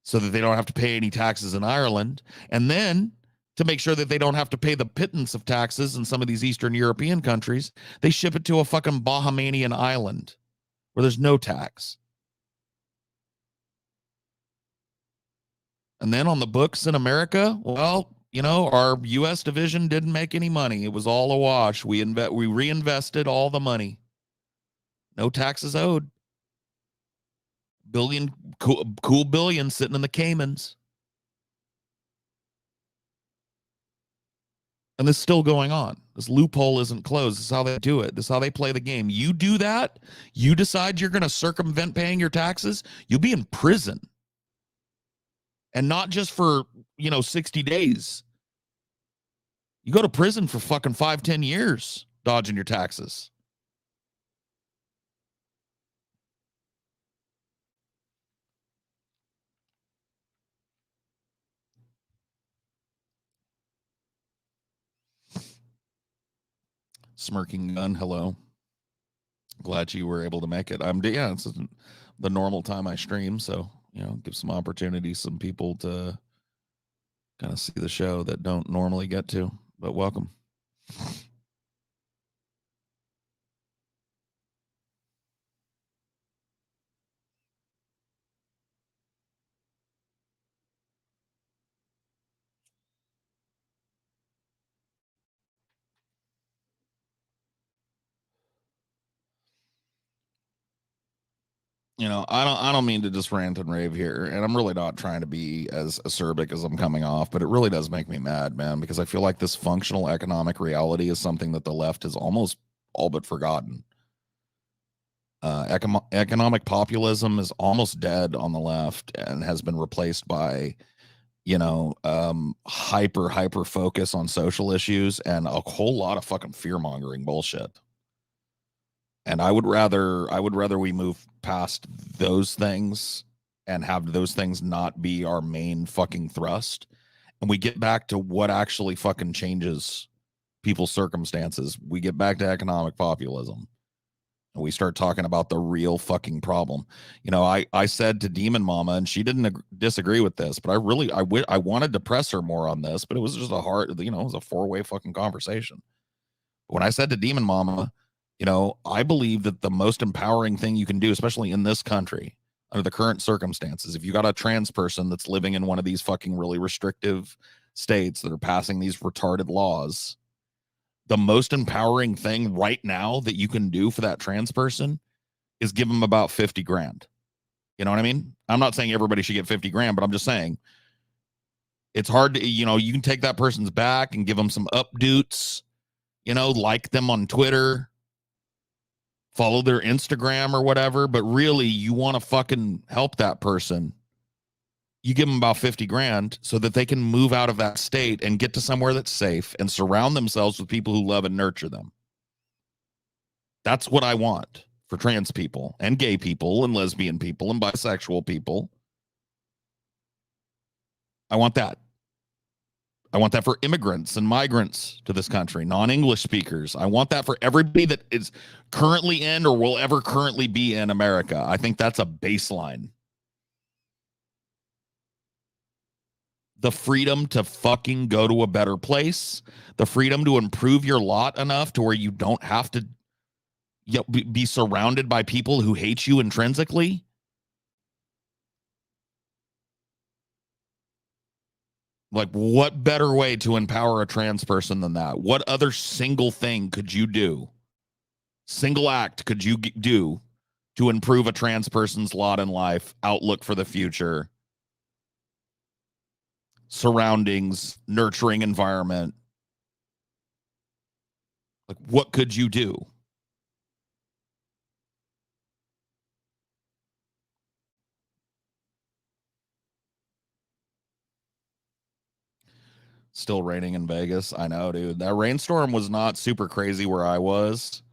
so that they don't have to pay any taxes in Ireland. And then to make sure that they don't have to pay the pittance of taxes in some of these Eastern European countries, they ship it to a fucking Bahamian island where there's no tax. And then on the books in America, well, you know, our U.S. division didn't make any money. It was all a wash. We reinvested all the money. No taxes owed. Cool billion sitting in the Caymans. And this is still going on. This loophole isn't closed. This is how they do it. This is how they play the game. You do that, you decide you're going to circumvent paying your taxes, you'll be in prison. And not just for, 60 days. You go to prison for fucking 5-10 years dodging your taxes. Smirking Gun, hello. Glad you were able to make it. It's the normal time I stream, so give some opportunity, some people to kind of see the show that don't normally get to. But welcome. I don't mean to just rant and rave here, and I'm really not trying to be as acerbic as I'm coming off, but it really does make me mad, man, because I feel like this functional economic reality is something that the left has almost all but forgotten. Economic populism is almost dead on the left and has been replaced by, hyper focus on social issues and a whole lot of fucking fear mongering bullshit. And I would rather we move past those things and have those things not be our main fucking thrust. And we get back to what actually fucking changes people's circumstances. We get back to economic populism. And we start talking about the real fucking problem. You know, I said to Demon Mama, and she didn't disagree with this, but I wanted to press her more on this, but it was just a hard, you know, it was a four-way fucking conversation. When I said to Demon Mama, you know, I believe that the most empowering thing you can do, especially in this country, under the current circumstances, if you got a trans person that's living in one of these fucking really restrictive states that are passing these retarded laws, the most empowering thing right now that you can do for that trans person is give them about 50 grand. You know what I mean? I'm not saying everybody should get 50 grand, but I'm just saying it's hard to, you know, you can take that person's back and give them some updates, you know, like them on Twitter, follow their Instagram or whatever, but really you want to fucking help that person. You give them about 50 grand so that they can move out of that state and get to somewhere that's safe and surround themselves with people who love and nurture them. That's what I want for trans people and gay people and lesbian people and bisexual people. I want that. I want that for immigrants and migrants to this country, non-English speakers. I want that for everybody that is currently in or will ever currently be in America. I think that's a baseline. The freedom to fucking go to a better place, the freedom to improve your lot enough to where you don't have to be surrounded by people who hate you intrinsically. Like, what better way to empower a trans person than that? What other single thing could you do? Single act could you do to improve a trans person's lot in life, outlook for the future, surroundings, nurturing environment? Like, what could you do? Still raining in Vegas. I know, dude. That rainstorm was not super crazy where I was.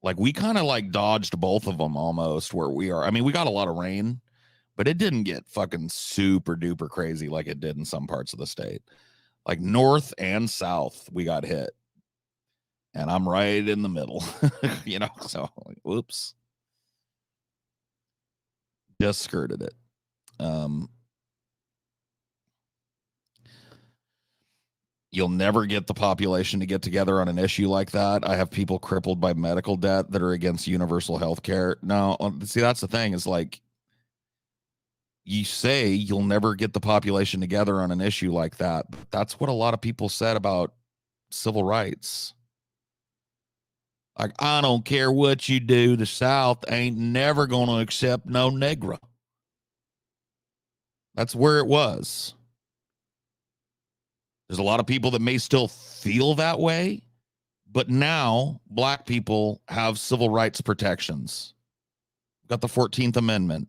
Like, we kind of like dodged both of them almost where we are. I mean, we got a lot of rain, but it didn't get fucking super duper crazy like it did in some parts of the state. Like north and south, we got hit. And I'm right in the middle, you know, so whoops. Just skirted it. You'll never get the population to get together on an issue like that. I have people crippled by medical debt that are against universal health care. No, see, that's the thing is like, you say you'll never get the population together on an issue like that. But that's what a lot of people said about civil rights. Like, I don't care what you do, the South ain't never going to accept no Negro. That's where it was. There's a lot of people that may still feel that way, but now black people have civil rights protections. We've got the 14th Amendment.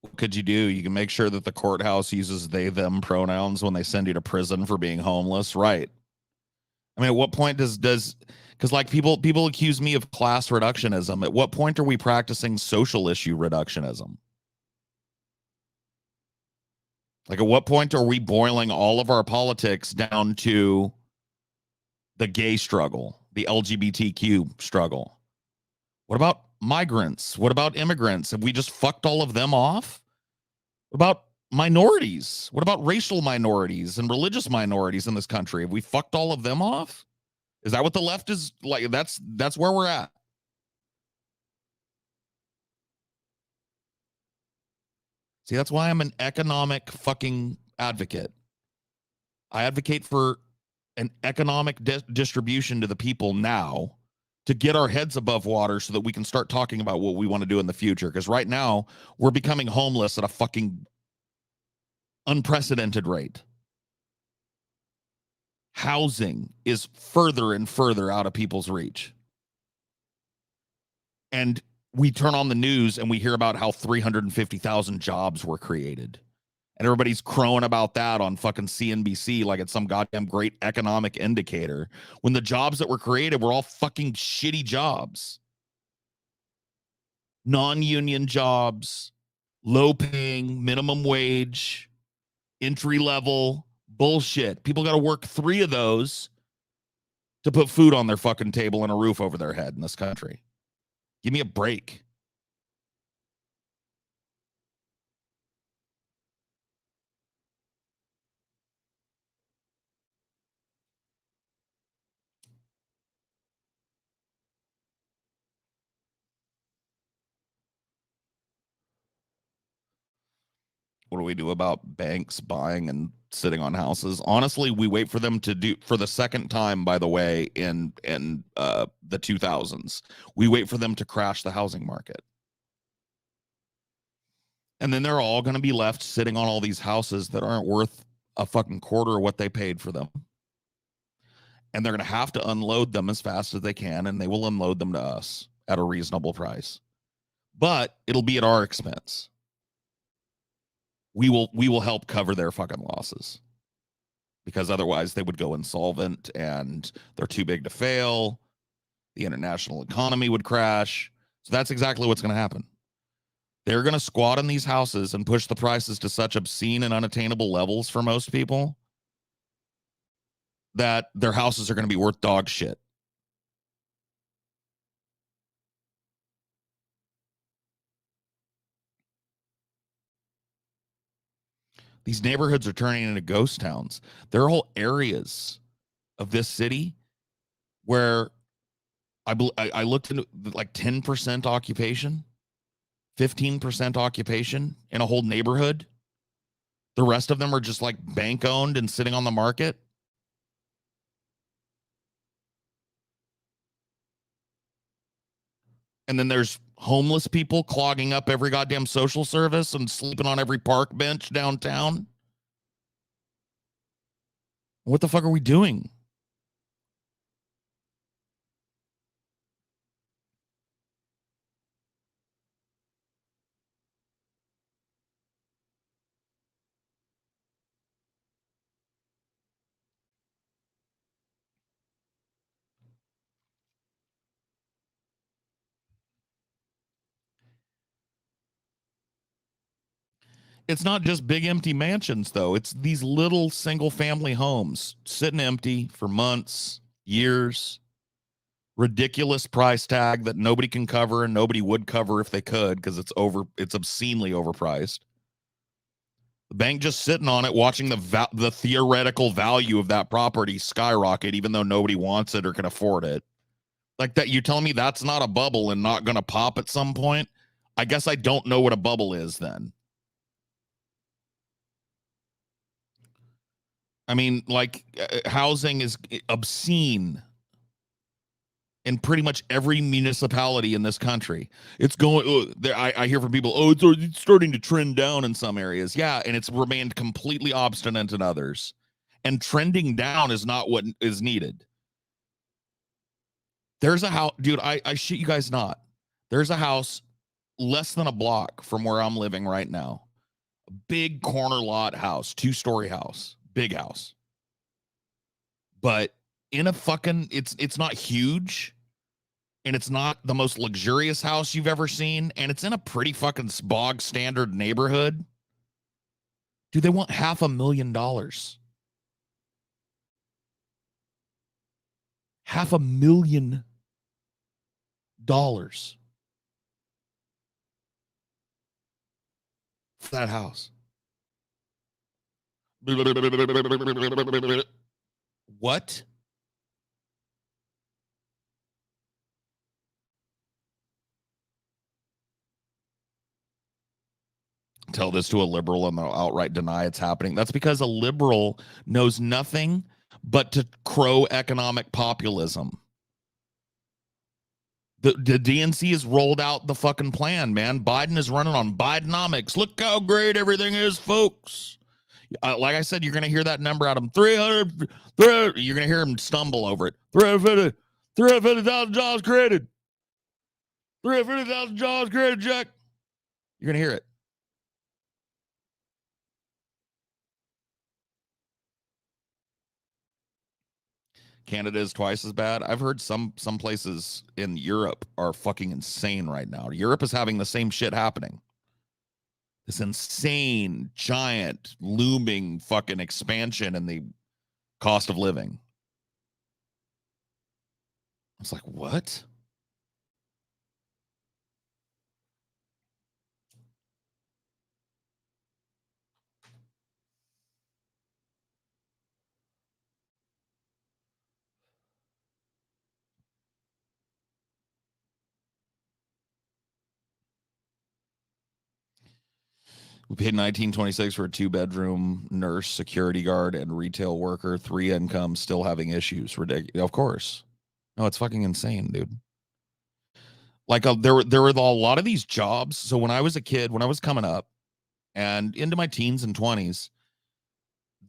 What could you do? You can make sure that the courthouse uses they, them pronouns when they send you to prison for being homeless. Right. I mean, at what point does because like people accuse me of class reductionism. At what point are we practicing social issue reductionism? Like, at what point are we boiling all of our politics down to the gay struggle, the LGBTQ struggle? What about migrants? What about immigrants? Have we just fucked all of them off? What about minorities? What about racial minorities and religious minorities in this country? Have we fucked all of them off? Is that what the left is like? That's where we're at. See, that's why I'm an economic fucking advocate. I advocate for an economic distribution to the people now to get our heads above water so that we can start talking about what we want to do in the future. Because right now, we're becoming homeless at a fucking unprecedented rate. Housing is further and further out of people's reach. And we turn on the news and we hear about how 350,000 jobs were created. And everybody's crowing about that on fucking CNBC like it's some goddamn great economic indicator, when the jobs that were created were all fucking shitty jobs. Non-union jobs, low paying, minimum wage, entry level bullshit. People got to work 3 of those to put food on their fucking table and a roof over their head in this country. Give me a break. What do we do about banks buying and sitting on houses? Honestly, we wait for them to do, for the second time, by the way, in the 2000s. We wait for them to crash the housing market. And then they're all going to be left sitting on all these houses that aren't worth a fucking quarter of what they paid for them. And they're going to have to unload them as fast as they can, and they will unload them to us at a reasonable price. But it'll be at our expense. We will help cover their fucking losses, because otherwise they would go insolvent and they're too big to fail. The international economy would crash. So that's exactly what's going to happen. They're going to squat in these houses and push the prices to such obscene and unattainable levels for most people that their houses are going to be worth dog shit. These neighborhoods are turning into ghost towns. There are whole areas of this city where I looked into like 10% occupation, 15% occupation in a whole neighborhood. The rest of them are just like bank owned and sitting on the market. And then there's homeless people clogging up every goddamn social service and sleeping on every park bench downtown. What the fuck are we doing? It's not just big empty mansions, though. It's these little single family homes sitting empty for months, years. Ridiculous price tag that nobody can cover and nobody would cover if they could, because it's obscenely overpriced. The bank just sitting on it, watching the theoretical value of that property skyrocket, even though nobody wants it or can afford it. Like that, you telling me that's not a bubble and not going to pop at some point? I guess I don't know what a bubble is then. I mean, like, housing is obscene in pretty much every municipality in this country. It's going, I hear from people, it's starting to trend down in some areas. Yeah, and it's remained completely obstinate in others. And trending down is not what is needed. There's a house, dude, I shit you guys not. There's a house less than a block from where I'm living right now. A big corner lot house, 2-story house, big house. But in a fucking, it's not huge, and it's not the most luxurious house you've ever seen, and it's in a pretty fucking bog standard neighborhood. Dude, they want $500,000. $500,000 for that house. What? Tell this to a liberal and they'll outright deny it's happening. That's because a liberal knows nothing but to crow economic populism. The DNC has rolled out the fucking plan, man. Biden is running on Bidenomics. Look how great everything is, folks. Like I said, you're going to hear that number out of him. 300, you're going to hear him stumble over it. 350,000 jobs created. $350,000 credit check. You're going to hear it. Canada is twice as bad. I've heard some places in Europe are fucking insane right now. Europe is having the same shit happening. This insane, giant, looming fucking expansion in the cost of living. It's like, what? We paid $19.26 for a 2-bedroom nurse, security guard, and retail worker. 3 incomes, still having issues. Ridiculous. Of course. No, it's fucking insane, dude. Like there were a lot of these jobs. So when I was a kid, when I was coming up and into my teens and 20s,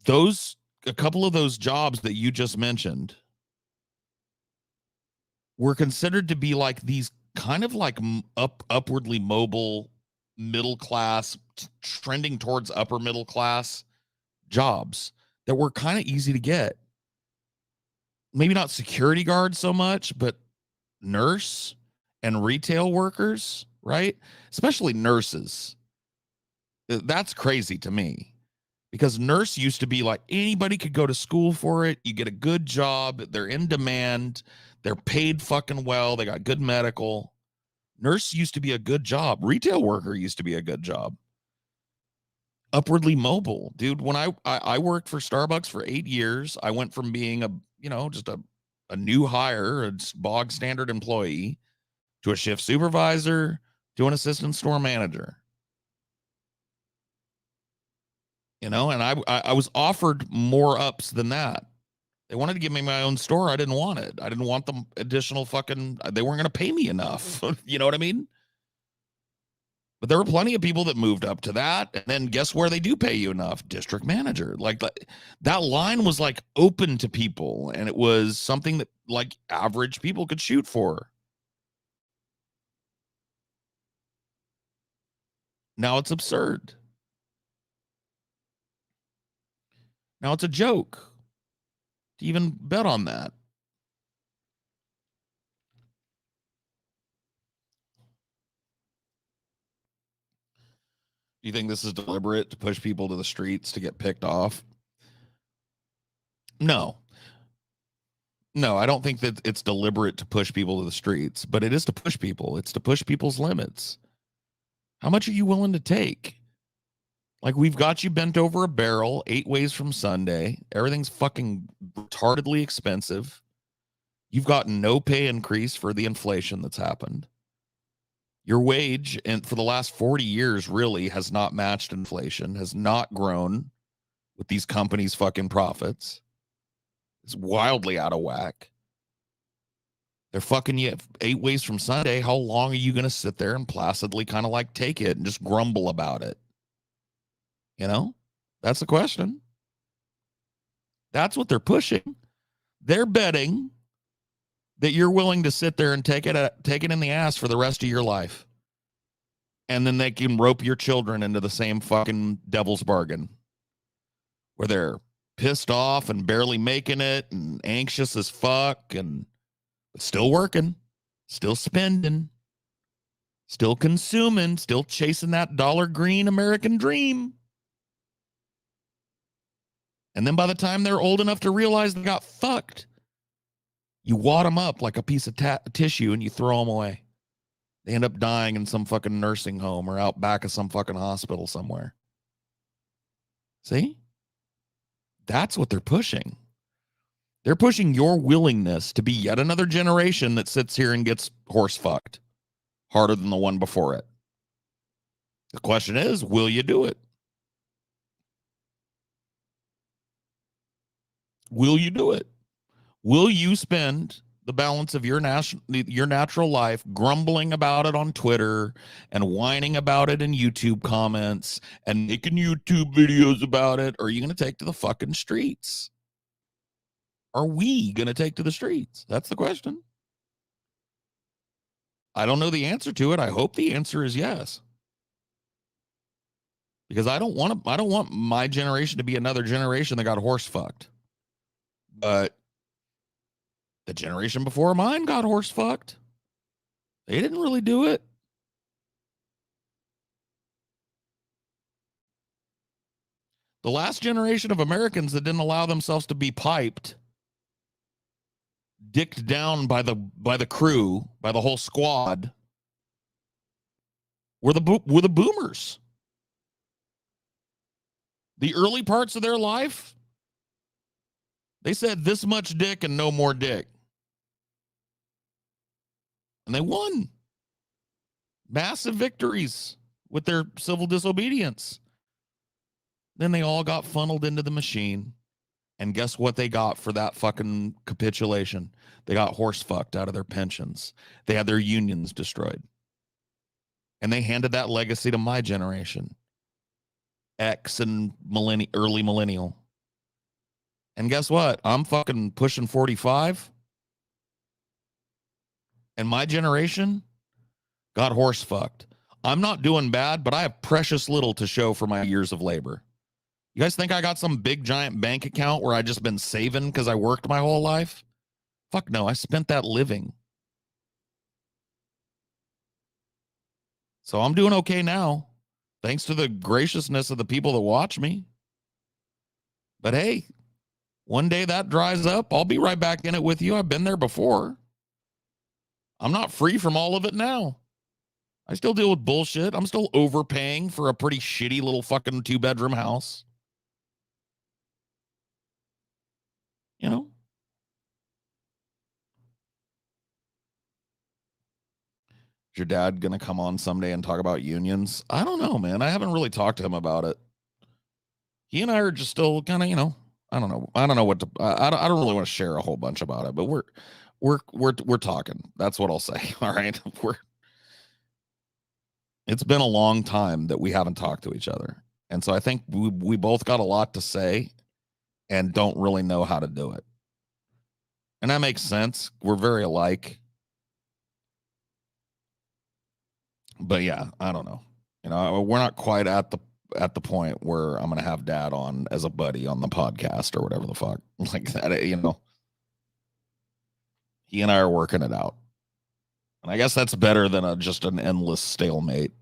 a couple of those jobs that you just mentioned were considered to be like these kind of like upwardly mobile, middle class, trending towards upper middle class jobs that were kind of easy to get. Maybe not security guards so much, but nurse and retail workers, right? Especially nurses. That's crazy to me, because nurse used to be like anybody could go to school for it. You get a good job. They're in demand. They're paid fucking well. They got good medical. Nurse used to be a good job. Retail worker used to be a good job. Upwardly mobile, dude. When I worked for Starbucks for 8 years, I went from being just a new hire, a bog standard employee, to a shift supervisor, to an assistant store manager. And I was offered more ups than that. They wanted to give me my own store. I didn't want it. I didn't want them additional they weren't going to pay me enough. You know what I mean? But there were plenty of people that moved up to that. And then guess where they do pay you enough? District manager. Like that line was like open to people. And it was something that like average people could shoot for. Now it's absurd. Now it's a joke to even bet on that. Do you think this is deliberate to push people to the streets to get picked off? No. No, I don't think that it's deliberate to push people to the streets, but it is to push people. It's to push people's limits. How much are you willing to take? Like, we've got you bent over a barrel 8 ways from Sunday. Everything's fucking retardedly expensive. You've got no pay increase for the inflation that's happened. Your wage, and for the last 40 years, really has not matched inflation, has not grown with these companies' fucking profits. It's wildly out of whack. They're fucking you 8 ways from Sunday. How long are you going to sit there and placidly kind of like take it and just grumble about it? You know, that's the question. That's what they're pushing. They're betting that you're willing to sit there and take it in the ass for the rest of your life. And then they can rope your children into the same fucking devil's bargain where they're pissed off and barely making it and anxious as fuck and still working, still spending, still consuming, still chasing that dollar green American dream. And then by the time they're old enough to realize they got fucked, you wad them up like a piece of tissue and you throw them away. They end up dying in some fucking nursing home or out back of some fucking hospital somewhere. See? That's what they're pushing. They're pushing your willingness to be yet another generation that sits here and gets horse fucked harder than the one before it. The question is, will you do it? Will you do it? Will you spend the balance of your natural life grumbling about it on Twitter and whining about it in YouTube comments and making YouTube videos about it? Or are you going to take to the fucking streets? Are we going to take to the streets? That's the question. I don't know the answer to it. I hope the answer is yes. Because I don't want my generation to be another generation that got horse fucked. But the generation before mine got horse fucked. They didn't really do it. The last generation of Americans that didn't allow themselves to be piped, dicked down by the crew, by the whole squad, were the boomers. The early parts of their life, they said this much dick and no more dick. And they won massive victories with their civil disobedience. Then they all got funneled into the machine. And guess what they got for that fucking capitulation? They got horse fucked out of their pensions. They had their unions destroyed. And they handed that legacy to my generation, X and early millennial. And guess what? I'm fucking pushing 45. And my generation got horse fucked. I'm not doing bad, but I have precious little to show for my years of labor. You guys think I got some big giant bank account where I just been saving because I worked my whole life? Fuck no, I spent that living. So I'm doing okay now, thanks to the graciousness of the people that watch me. But hey, one day that dries up, I'll be right back in it with you. I've been there before. I'm not free from all of it now. I still deal with bullshit. I'm still overpaying for a pretty shitty little fucking 2-bedroom house. You know? Is your dad going to come on someday and talk about unions? I don't know, man. I haven't really talked to him about it. He and I are just still kind of, I don't know. I don't know what to, I don't really want to share a whole bunch about it, but we're talking. That's what I'll say. All right. It's been a long time that we haven't talked to each other. And so I think we both got a lot to say and don't really know how to do it. And that makes sense. We're very alike. But yeah, I don't know. We're not quite at the point where I'm going to have dad on as a buddy on the podcast or whatever the fuck like that. He and I are working it out. And I guess that's better than just an endless stalemate.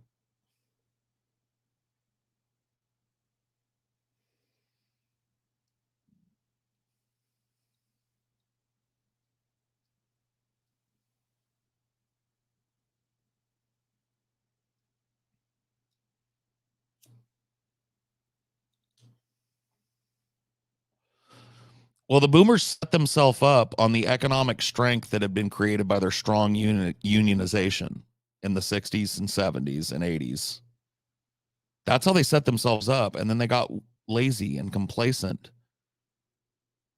Well, the boomers set themselves up on the economic strength that had been created by their strong unionization in the 60s and 70s and 80s. That's how they set themselves up. And then they got lazy and complacent,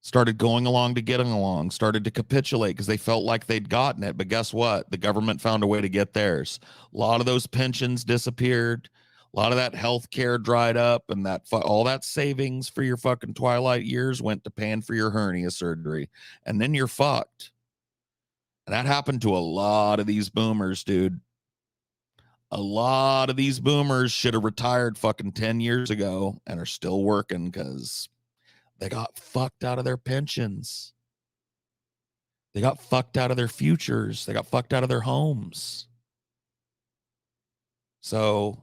started going along to getting along, started to capitulate because they felt like they'd gotten it. But guess what? The government found a way to get theirs. A lot of those pensions disappeared. A lot of that health care dried up, and all that savings for your fucking twilight years went to paying for your hernia surgery. And then you're fucked. And that happened to a lot of these boomers, dude. A lot of these boomers should have retired fucking 10 years ago and are still working because they got fucked out of their pensions. They got fucked out of their futures. They got fucked out of their homes. So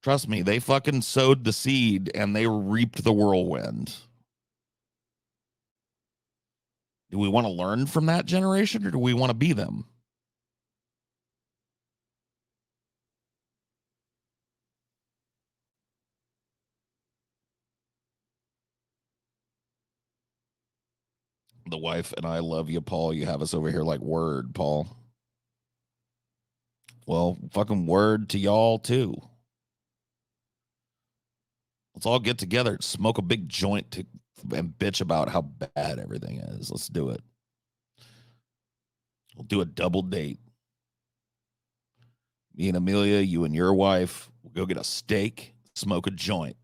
trust me, they fucking sowed the seed and they reaped the whirlwind. Do we want to learn from that generation or do we want to be them? The wife and I love you, Paul. You have us over here like word, Paul. Well, fucking word to y'all too. Let's all get together, smoke a big joint and bitch about how bad everything is. Let's do it. We'll do a double date. Me and Amelia, you and your wife, we'll go get a steak, smoke a joint.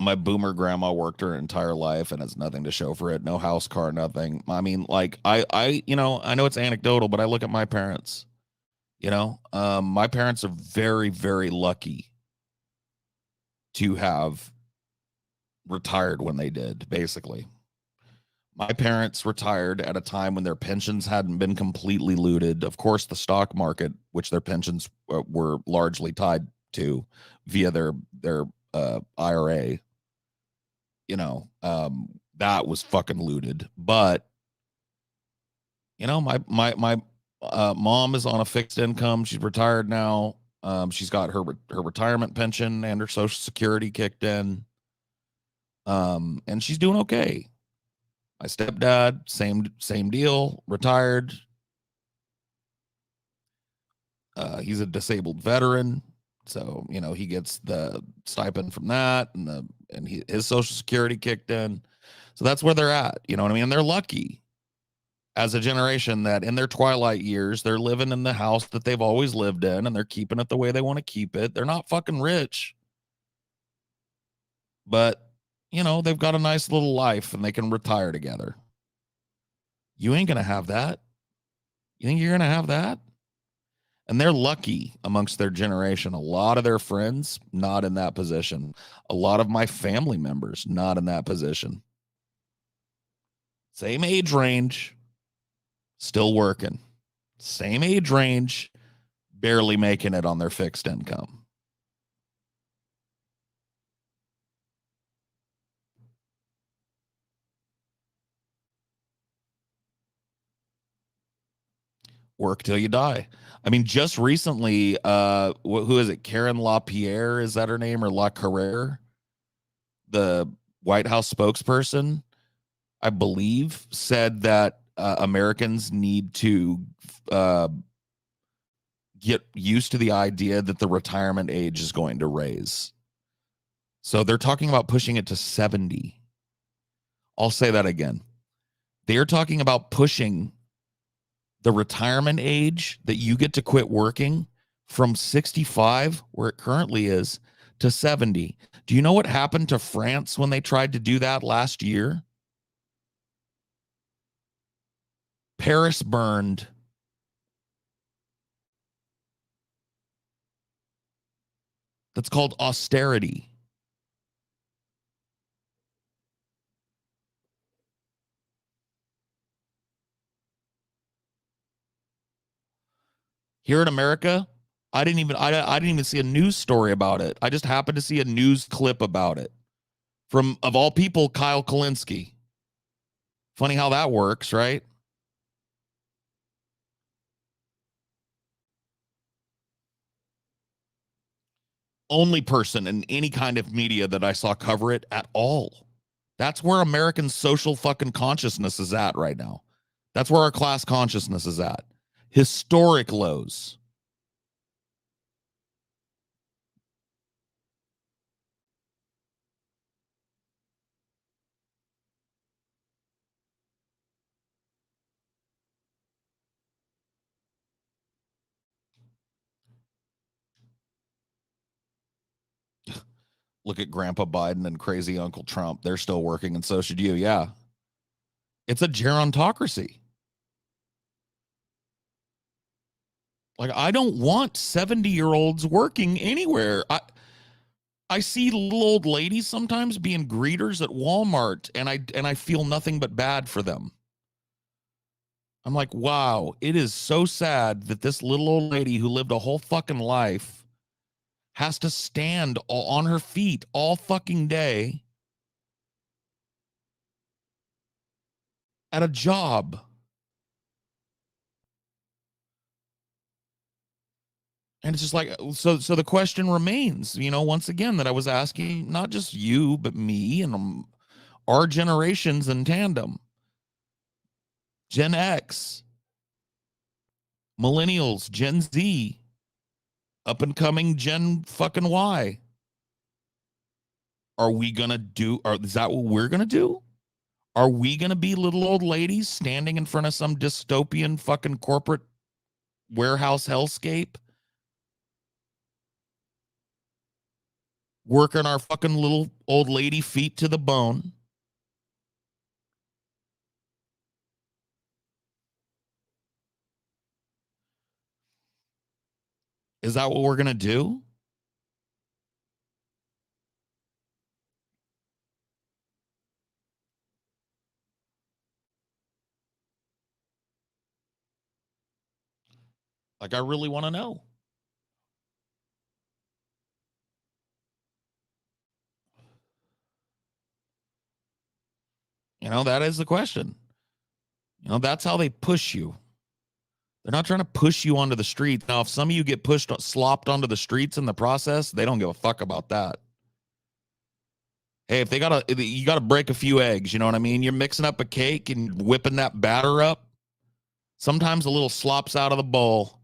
my boomer grandma worked her entire life and has nothing to show for it. No house, car, nothing. I mean, like I know it's anecdotal, but I look at my parents. My parents are very, very lucky to have retired when they did. Basically, my parents retired at a time when their pensions hadn't been completely looted. Of course, the stock market, which their pensions were largely tied to via their IRA, that was fucking looted. But my mom is on a fixed income. She's retired now. She's got her retirement pension and her Social Security kicked in. And she's doing okay. My stepdad, same deal, retired. He's a disabled veteran, so he gets the stipend from that, and his Social Security kicked in. So that's where they're at. You know what I mean? They're lucky as a generation that in their twilight years, they're living in the house that they've always lived in, and they're keeping it the way they want to keep it. They're not fucking rich, but they've got a nice little life and they can retire together. You ain't going to have that. You think you're going to have that? And they're lucky amongst their generation. A lot of their friends, not in that position. A lot of my family members, not in that position. Same age range, still working. Same age range, barely making it on their fixed income. Work till you die. I mean, just recently, who is it? Karen LaPierre, is that her name, or LaCarrere? The White House spokesperson, I believe, said that Americans need to get used to the idea that the retirement age is going to raise. So they're talking about pushing it to 70. I'll say that again. They're talking about pushing the retirement age that you get to quit working from 65, where it currently is, to 70. Do you know what happened to France when they tried to do that last year? Paris burned. That's called austerity. Here in America, I didn't even see a news story about it. I just happened to see a news clip about it from, of all people, Kyle Kulinski. Funny how that works, right? Only person in any kind of media that I saw cover it at all. That's where American social fucking consciousness is at right now. That's where our class consciousness is at. Historic lows. Look at Grandpa Biden and crazy Uncle Trump. They're still working, and so should you. Yeah. It's a gerontocracy. Like, I don't want 70-year-olds working anywhere. I see little old ladies sometimes being greeters at Walmart, and I feel nothing but bad for them. I'm like, wow, it is so sad that this little old lady who lived a whole fucking life has to stand on her feet all fucking day at a job. And it's just like, so the question remains, once again, that I was asking, not just you, but me and our generations in tandem. Gen X, millennials, Gen Z, up and coming Gen fucking Y. Are we going to do, or is that what we're going to do? Are we going to be little old ladies standing in front of some dystopian fucking corporate warehouse hellscape? working our fucking little old lady feet to the bone. Is that what we're going to do? Like, I really want to know. You know, that is the question. You know, that's how they push you. They're not trying to push you onto the streets. Now, if some of you get slopped onto the streets in the process, they don't give a fuck about that. Hey, if you gotta break a few eggs, you know what I mean? You're mixing up a cake and whipping that batter up. Sometimes a little slops out of the bowl.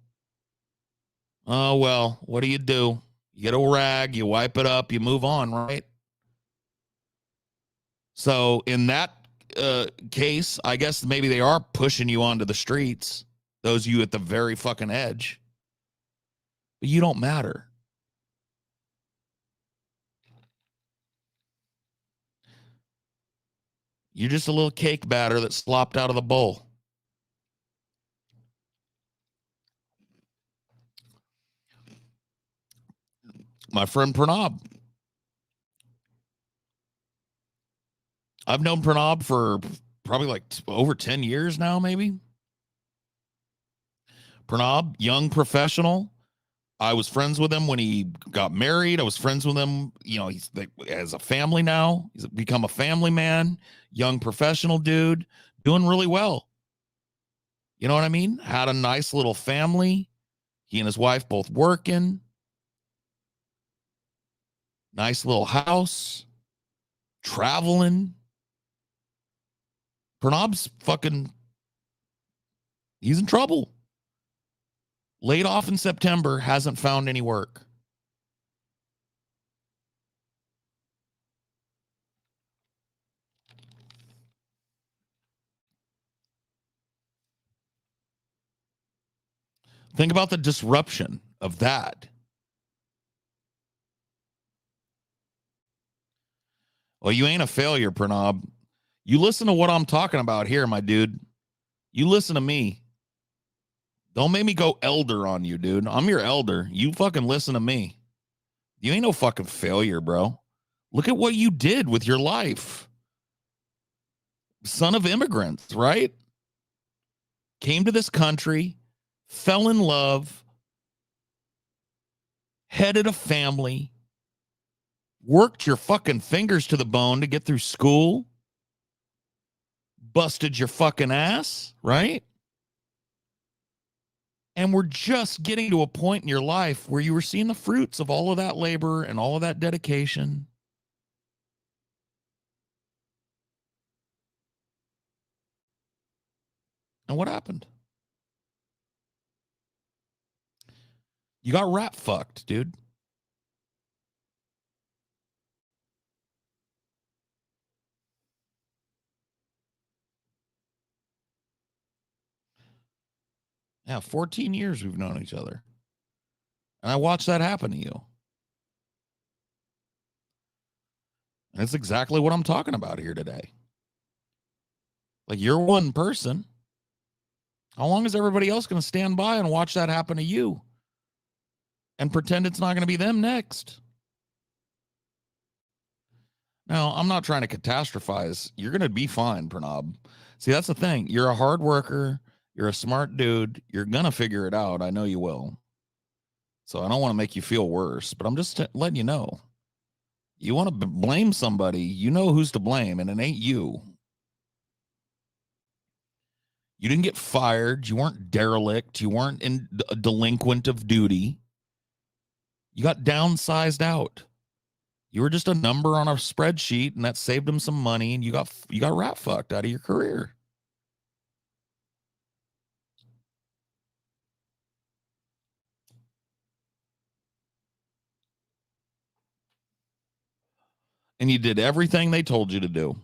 Oh, well, what do? You get a rag, you wipe it up, you move on, right? So in that case, I guess maybe they are pushing you onto the streets, those of you at the very fucking edge. But you don't matter. You're just a little cake batter that slopped out of the bowl. My friend Pranav. I've known Pranav for probably like over 10 years now, maybe. Pranav, young professional. I was friends with him when he got married. I was friends with him. You know, he's as a family now. He's become a family man, young professional dude, doing really well. You know what I mean? Had a nice little family. He and his wife both working. Nice little house. Traveling. Pranab's he's in trouble. Laid off in September, hasn't found any work. Think about the disruption of that. Well, you ain't a failure, Pranav. You listen to what I'm talking about here, my dude. You listen to me. Don't make me go elder on you, dude. I'm your elder. You fucking listen to me. You ain't no fucking failure, bro. Look at what you did with your life. Son of immigrants, right? Came to this country, fell in love, headed a family, worked your fucking fingers to the bone to get through school, busted your fucking ass, right? And we're just getting to a point in your life where you were seeing the fruits of all of that labor and all of that dedication. And what happened? You got rat fucked, dude. Yeah, 14 years we've known each other. And I watched that happen to you. And it's exactly what I'm talking about here today. Like, you're one person. How long is everybody else going to stand by and watch that happen to you and pretend it's not going to be them next? Now, I'm not trying to catastrophize. You're going to be fine, Pranav. See, that's the thing. You're a hard worker. You're a smart dude. You're going to figure it out. I know you will. So I don't want to make you feel worse, but I'm just letting you know. You want to blame somebody, you know who's to blame, and it ain't you. You didn't get fired. You weren't derelict. You weren't a delinquent of duty. You got downsized out. You were just a number on a spreadsheet, and that saved them some money, and you got rat fucked out of your career. And you did everything they told you to do.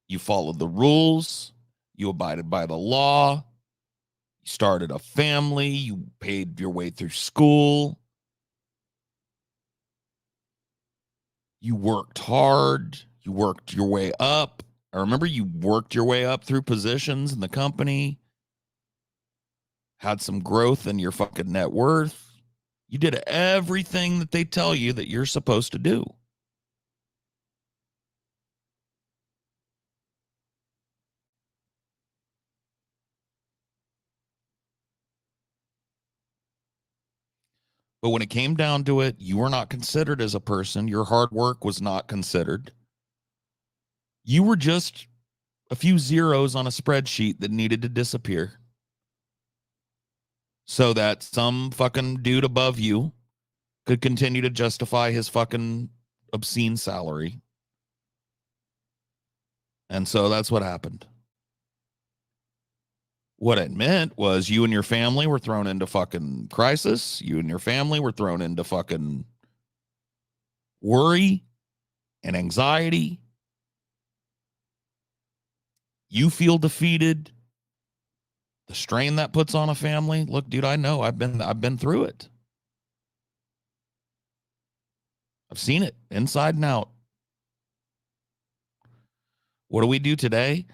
You followed the rules. You abided by the law. You started a family. You paid your way through school. You worked hard. You worked your way up. I remember you worked your way up through positions in the company, had some growth in your fucking net worth. You did everything that they tell you that you're supposed to do. But when it came down to it, you were not considered as a person. Your hard work was not considered. You were just a few zeros on a spreadsheet that needed to disappear so that some fucking dude above you could continue to justify his fucking obscene salary. And so that's what happened. What it meant was you and your family were thrown into fucking crisis. You and your family were thrown into fucking worry and anxiety. You feel defeated. The strain that puts on a family. Look, dude, I know. I've been through it. I've seen it inside and out. What do we do today?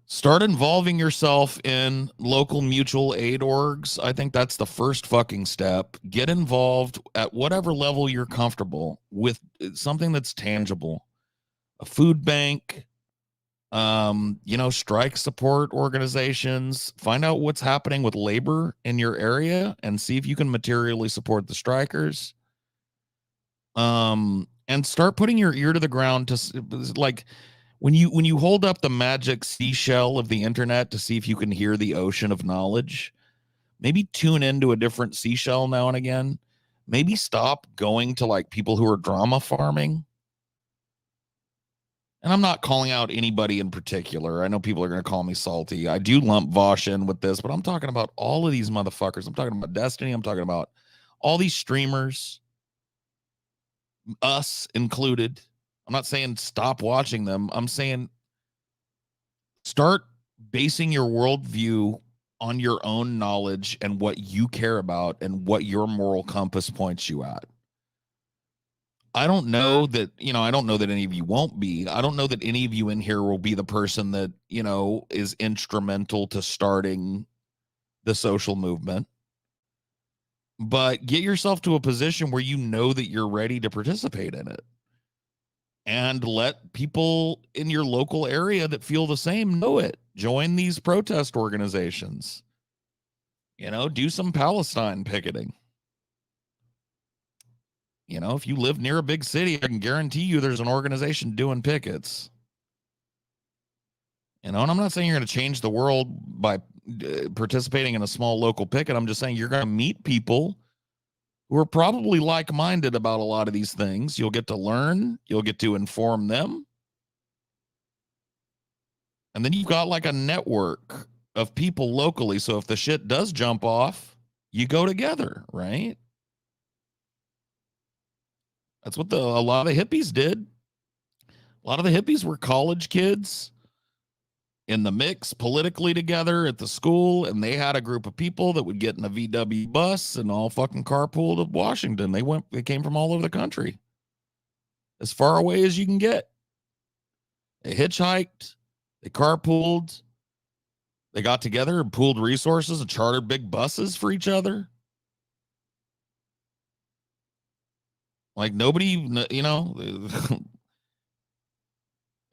Start involving yourself in local mutual aid orgs. I think that's the first fucking step. Get involved at whatever level you're comfortable with, something that's tangible. A food bank, strike support organizations. Find out what's happening with labor in your area and see if you can materially support the strikers. And start putting your ear to the ground to, like, when you hold up the magic seashell of the internet to see if you can hear the ocean of knowledge, maybe tune into a different seashell now and again. Maybe stop going to like people who are drama farming. And I'm not calling out anybody in particular. I know people are going to call me salty. I do lump Vosh in with this, but I'm talking about all of these motherfuckers. I'm talking about Destiny. I'm talking about all these streamers, us included. I'm not saying stop watching them. I'm saying start basing your worldview on your own knowledge and what you care about and what your moral compass points you at. I don't know that, I don't know that any of you won't be. I don't know that any of you in here will be the person that, is instrumental to starting the social movement. But get yourself to a position where you know that you're ready to participate in it. And let people in your local area that feel the same know it. Join these protest organizations. Do some Palestine picketing. If you live near a big city, I can guarantee you there's an organization doing pickets. And I'm not saying you're going to change the world by participating in a small local picket. I'm just saying you're going to meet people who are probably like-minded about a lot of these things. You'll get to learn. You'll get to inform them. And then you've got like a network of people locally. So if the shit does jump off, you go together, right? That's what a lot of the hippies did. A lot of the hippies were college kids in the mix politically together at the school, and they had a group of people that would get in a VW bus and all fucking carpool to Washington. They came from all over the country, as far away as you can get. They hitchhiked, they carpooled, they got together and pooled resources and chartered big buses for each other. Like nobody,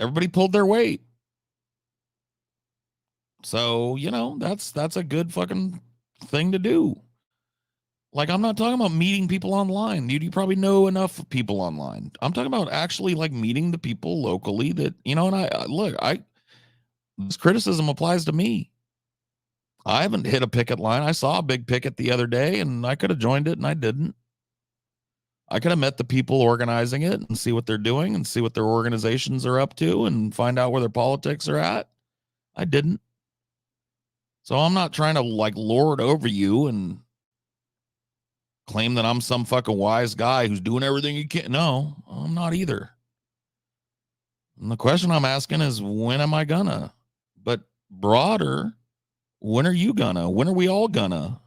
everybody pulled their weight. So, that's a good fucking thing to do. Like, I'm not talking about meeting people online. You probably know enough people online. I'm talking about actually like meeting the people locally that, and this criticism applies to me. I haven't hit a picket line. I saw a big picket the other day and I could have joined it and I didn't. I could have met the people organizing it and see what they're doing and see what their organizations are up to and find out where their politics are at. I didn't. So I'm not trying to like lord over you and claim that I'm some fucking wise guy who's doing everything he can. No, I'm not either. And the question I'm asking is, when am I gonna? But broader, when are you gonna? When are we all gonna?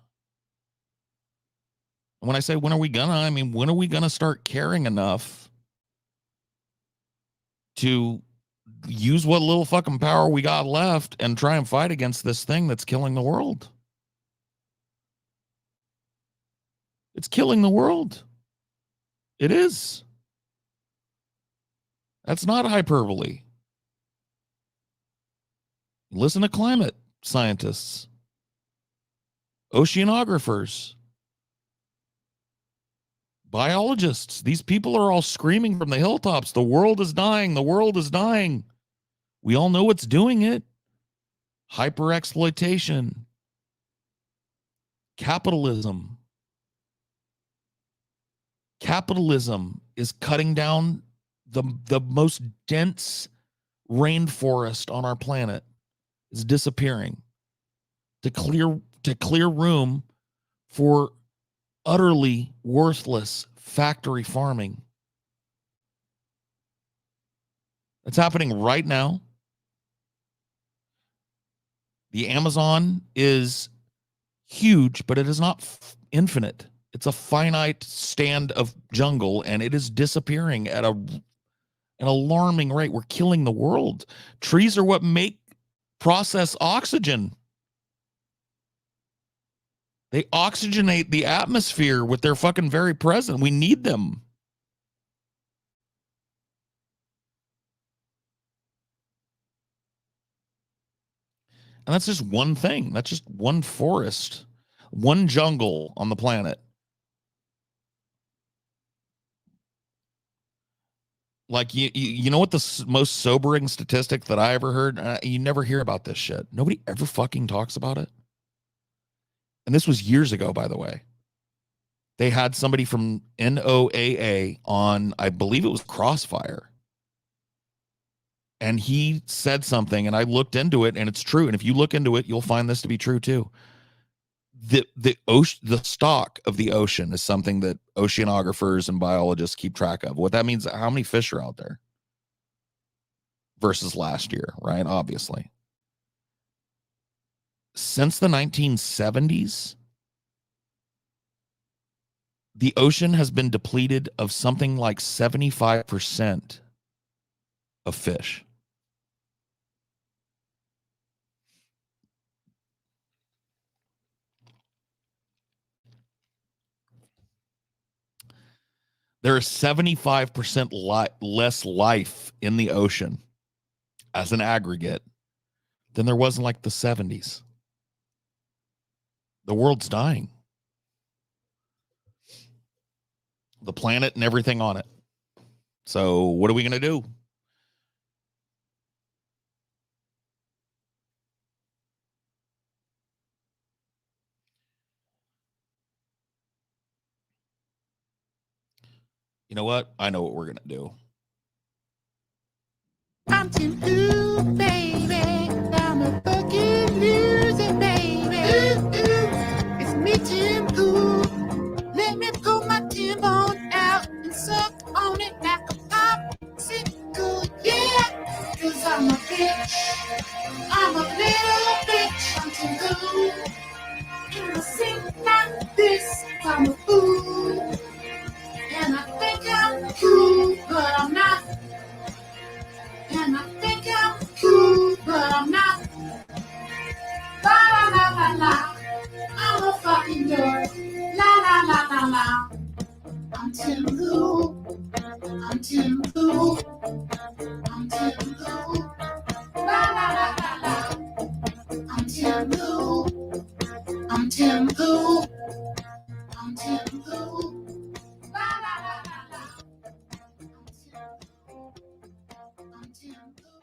When I say when are we gonna, I mean, when are we gonna start caring enough to use what little fucking power we got left and try and fight against this thing that's killing the world. It's killing the world. It is. That's not hyperbole. Listen to climate scientists, oceanographers, biologists. These people are all screaming from the hilltops, the world is dying, the world is dying. We all know what's doing it. Hyperexploitation, capitalism. Capitalism is cutting down the most dense rainforest on our planet. Is disappearing to clear room for utterly worthless factory farming. That's happening right now. The Amazon is huge, but it is not infinite. It's a finite stand of jungle, and it is disappearing at an alarming rate. We're killing the world. Trees are what process oxygen. They oxygenate the atmosphere with their fucking very presence. We need them. And that's just one thing. That's just one forest, one jungle on the planet. Like, you know what the most sobering statistic that I ever heard? You never hear about this shit. Nobody ever fucking talks about it. And this was years ago, by the way. They had somebody from NOAA on, I believe it was Crossfire. And he said something, and I looked into it, and it's true. And if you look into it, you'll find this to be true too. The stock of the ocean is something that oceanographers and biologists keep track of. What that means, how many fish are out there versus last year, right? Obviously. Since the 1970s, the ocean has been depleted of something like 75% of fish. There is 75% less life in the ocean as an aggregate than there was in like the 70s. The world's dying. The planet and everything on it. So what are we going to do? You know what? I know what we're going to do. I'm too blue, baby. I'm a fucking loser, baby. Ooh, ooh, it's me, Tim Blue. Let me pull my T-bone out and suck on it like a popsicle, yeah. 'Cause I'm a bitch. I'm a little bitch. I'm too blue. And I sing like this. I'm a fool. And I think I'm cool, but I'm not. And I think I'm cool, but I'm not. La la la la la. I'm a fucking dork. La la la la la. I'm too cool. I'm too cool. I'm too cool. La la la la la. I'm too cool. I'm too cool. I'm too cool. La la la la la. I'm too cool.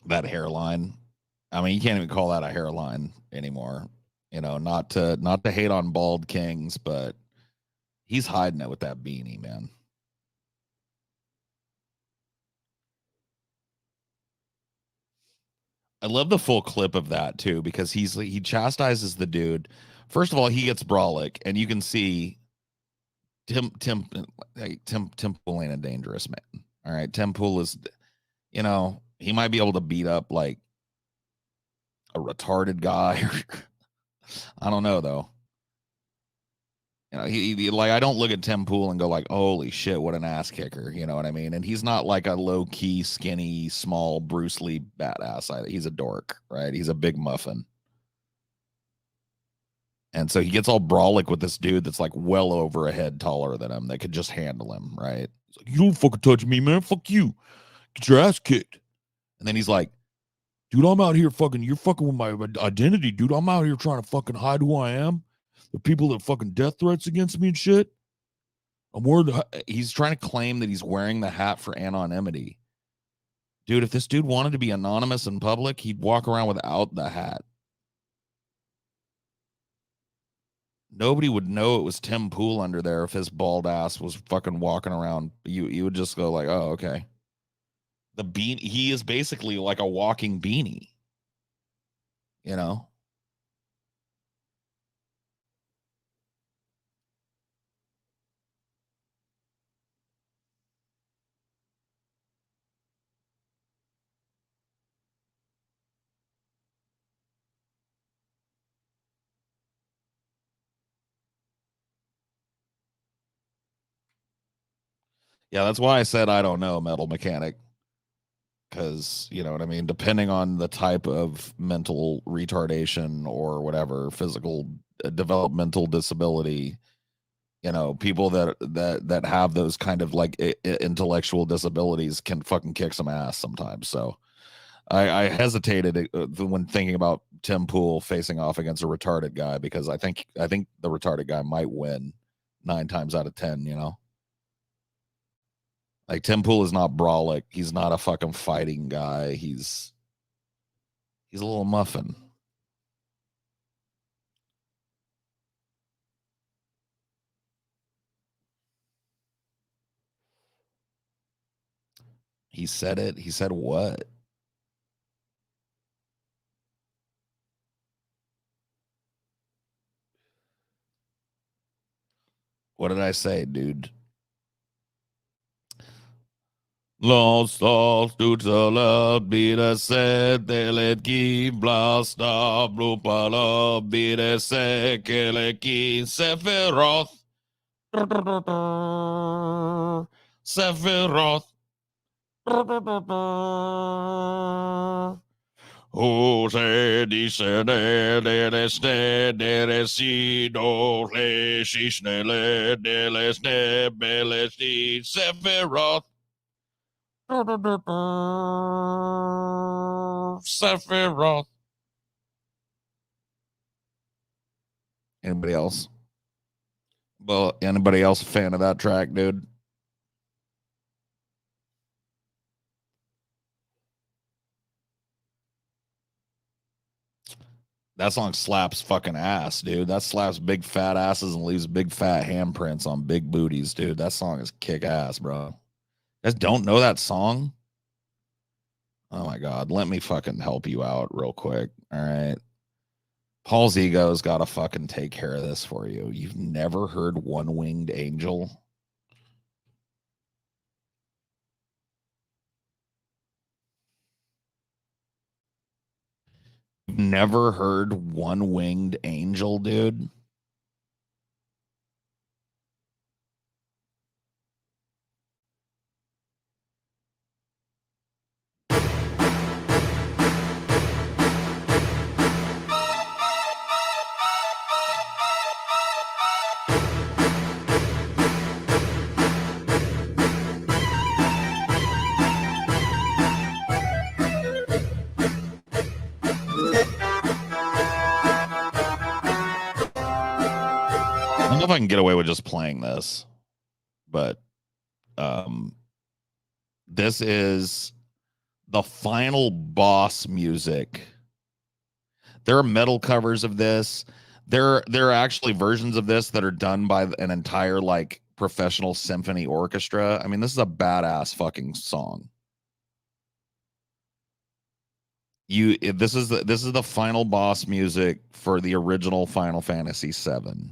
That hairline. I mean, you can't even call that a hairline anymore. You know, not to hate on bald kings, but he's hiding it with that beanie, man. I love the full clip of that too, because he chastises the dude. First of all, he gets brolic, and you can see Tim Pool ain't a dangerous man. All right. Tim Pool is, you know, he might be able to beat up like a retarded guy. I don't know though. You know, he like I don't look at Tim Pool and go like, holy shit, what an ass kicker. You know what I mean? And he's not like a low key, skinny, small Bruce Lee badass. He's a dork, right? He's a big muffin. And so he gets all brawlic with this dude that's like well over a head taller than him that could just handle him, right? He's like, you don't fucking touch me, man. Fuck you. Get your ass kicked. And then he's like, dude, I'm out here fucking, you're fucking with my identity, dude. I'm out here trying to fucking hide who I am. The people that fucking death threats against me and shit. He's trying to claim that he's wearing the hat for anonymity. Dude, if this dude wanted to be anonymous in public, he'd walk around without the hat. Nobody would know it was Tim Pool under there if his bald ass was fucking walking around. You would just go like, oh, okay. He is basically like a walking beanie. You know? Yeah, that's why I said I don't know, Metal Mechanic. Because, you know what I mean? Depending on the type of mental retardation or whatever, physical developmental disability, you know, people that have those kind of like intellectual disabilities can fucking kick some ass sometimes. So I hesitated when thinking about Tim Pool facing off against a retarded guy because I think the retarded guy might win 9 times out of 10. You know, like Tim Pool is not brawlic. He's not a fucking fighting guy. He's a little muffin. He said it. He said what? What did I say, dude? Los dos tutala bida se deleki blasta blupala bida se keleki Sephiroth Sephiroth Jose dice deleste delesido le shisnele delesne belesti Sephiroth Sephiroth. Anybody else? Well, anybody else a fan of that track, dude? That song slaps fucking ass, dude. That slaps big fat asses and leaves big fat handprints on big booties, dude. That song is kick ass, bro. You guys don't know that song? Oh my god, let me fucking help you out real quick. All right. Paul's ego's got to fucking take care of this for you. You've never heard One Winged Angel? Never heard One Winged Angel, dude? I don't know if I can get away with just playing this, but this is the final boss music. There are metal covers of this. There are actually versions of this that are done by an entire like professional symphony orchestra. I mean, this is a badass fucking song. This is the final boss music for the original Final Fantasy VII,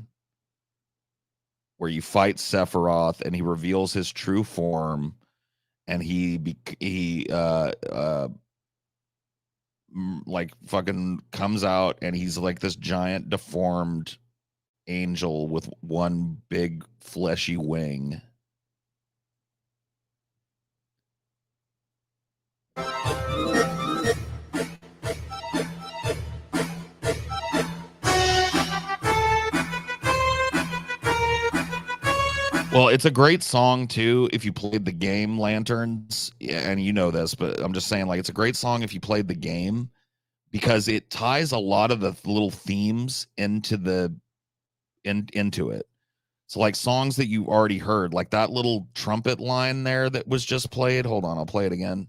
where you fight Sephiroth and he reveals his true form, and he like fucking comes out and he's like this giant deformed angel with one big fleshy wing. Well, it's a great song too if you played the game Lanterns, and you know this, but I'm just saying, like, it's a great song if you played the game because it ties a lot of the little themes into into it. So like songs that you already heard, like that little trumpet line there that was just played. Hold on, I'll play it again.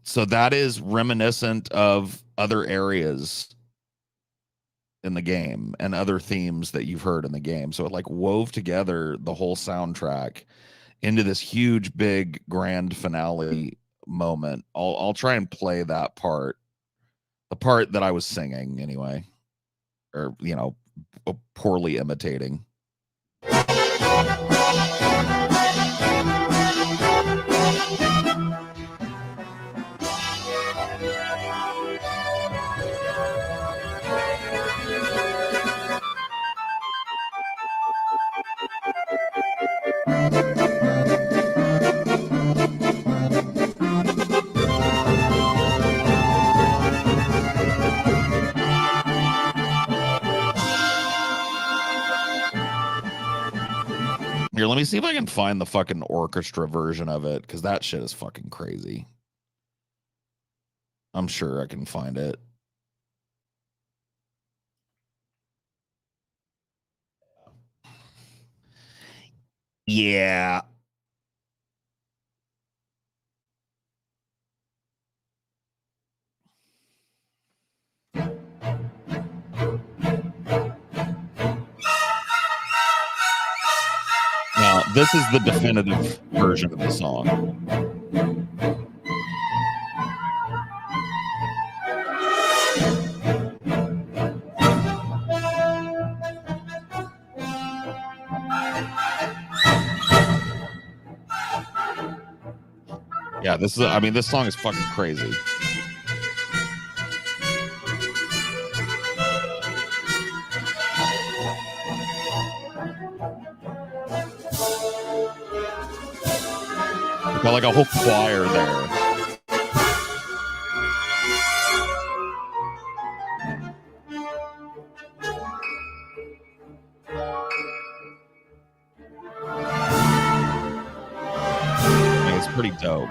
So that is reminiscent of other areas in the game and other themes that you've heard in the game. So it like wove together the whole soundtrack into this huge, big, grand finale moment. I'll try and play that part, the part that I was singing anyway, or poorly imitating. Here, let me see if I can find the fucking orchestra version of it, because that shit is fucking crazy. I'm sure I can find it. Yeah. Now, this is the definitive version of the song. Yeah, this is, I mean, this song is fucking crazy. Got like a whole choir there. I mean, it's pretty dope.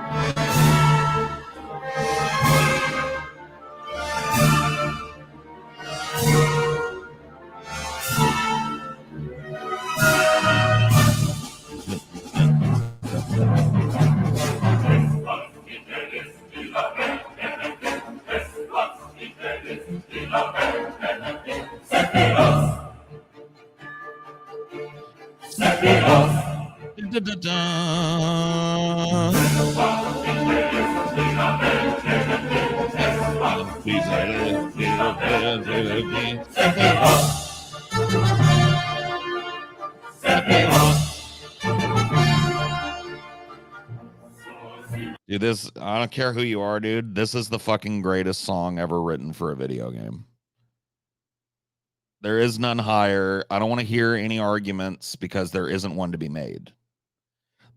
Dude, this, I don't care who you are, dude. This is the fucking greatest song ever written for a video game. There is none higher. I don't want to hear any arguments because there isn't one to be made.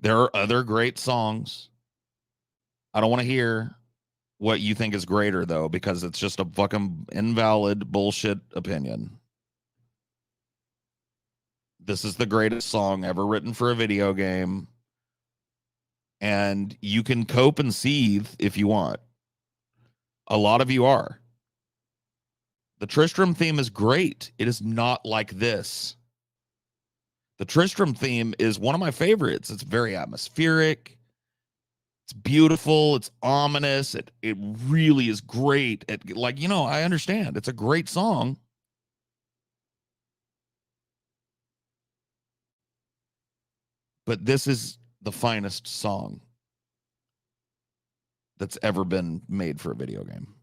There are other great songs. I don't want to hear what you think is greater, though, because it's just a fucking invalid bullshit opinion. This is the greatest song ever written for a video game. And you can cope and seethe if you want. A lot of you are. The Tristram theme is great. It is not like this. The Tristram theme is one of my favorites. It's very atmospheric. It's beautiful. It's ominous. It really is great. I understand. It's a great song. But this is the finest song that's ever been made for a video game.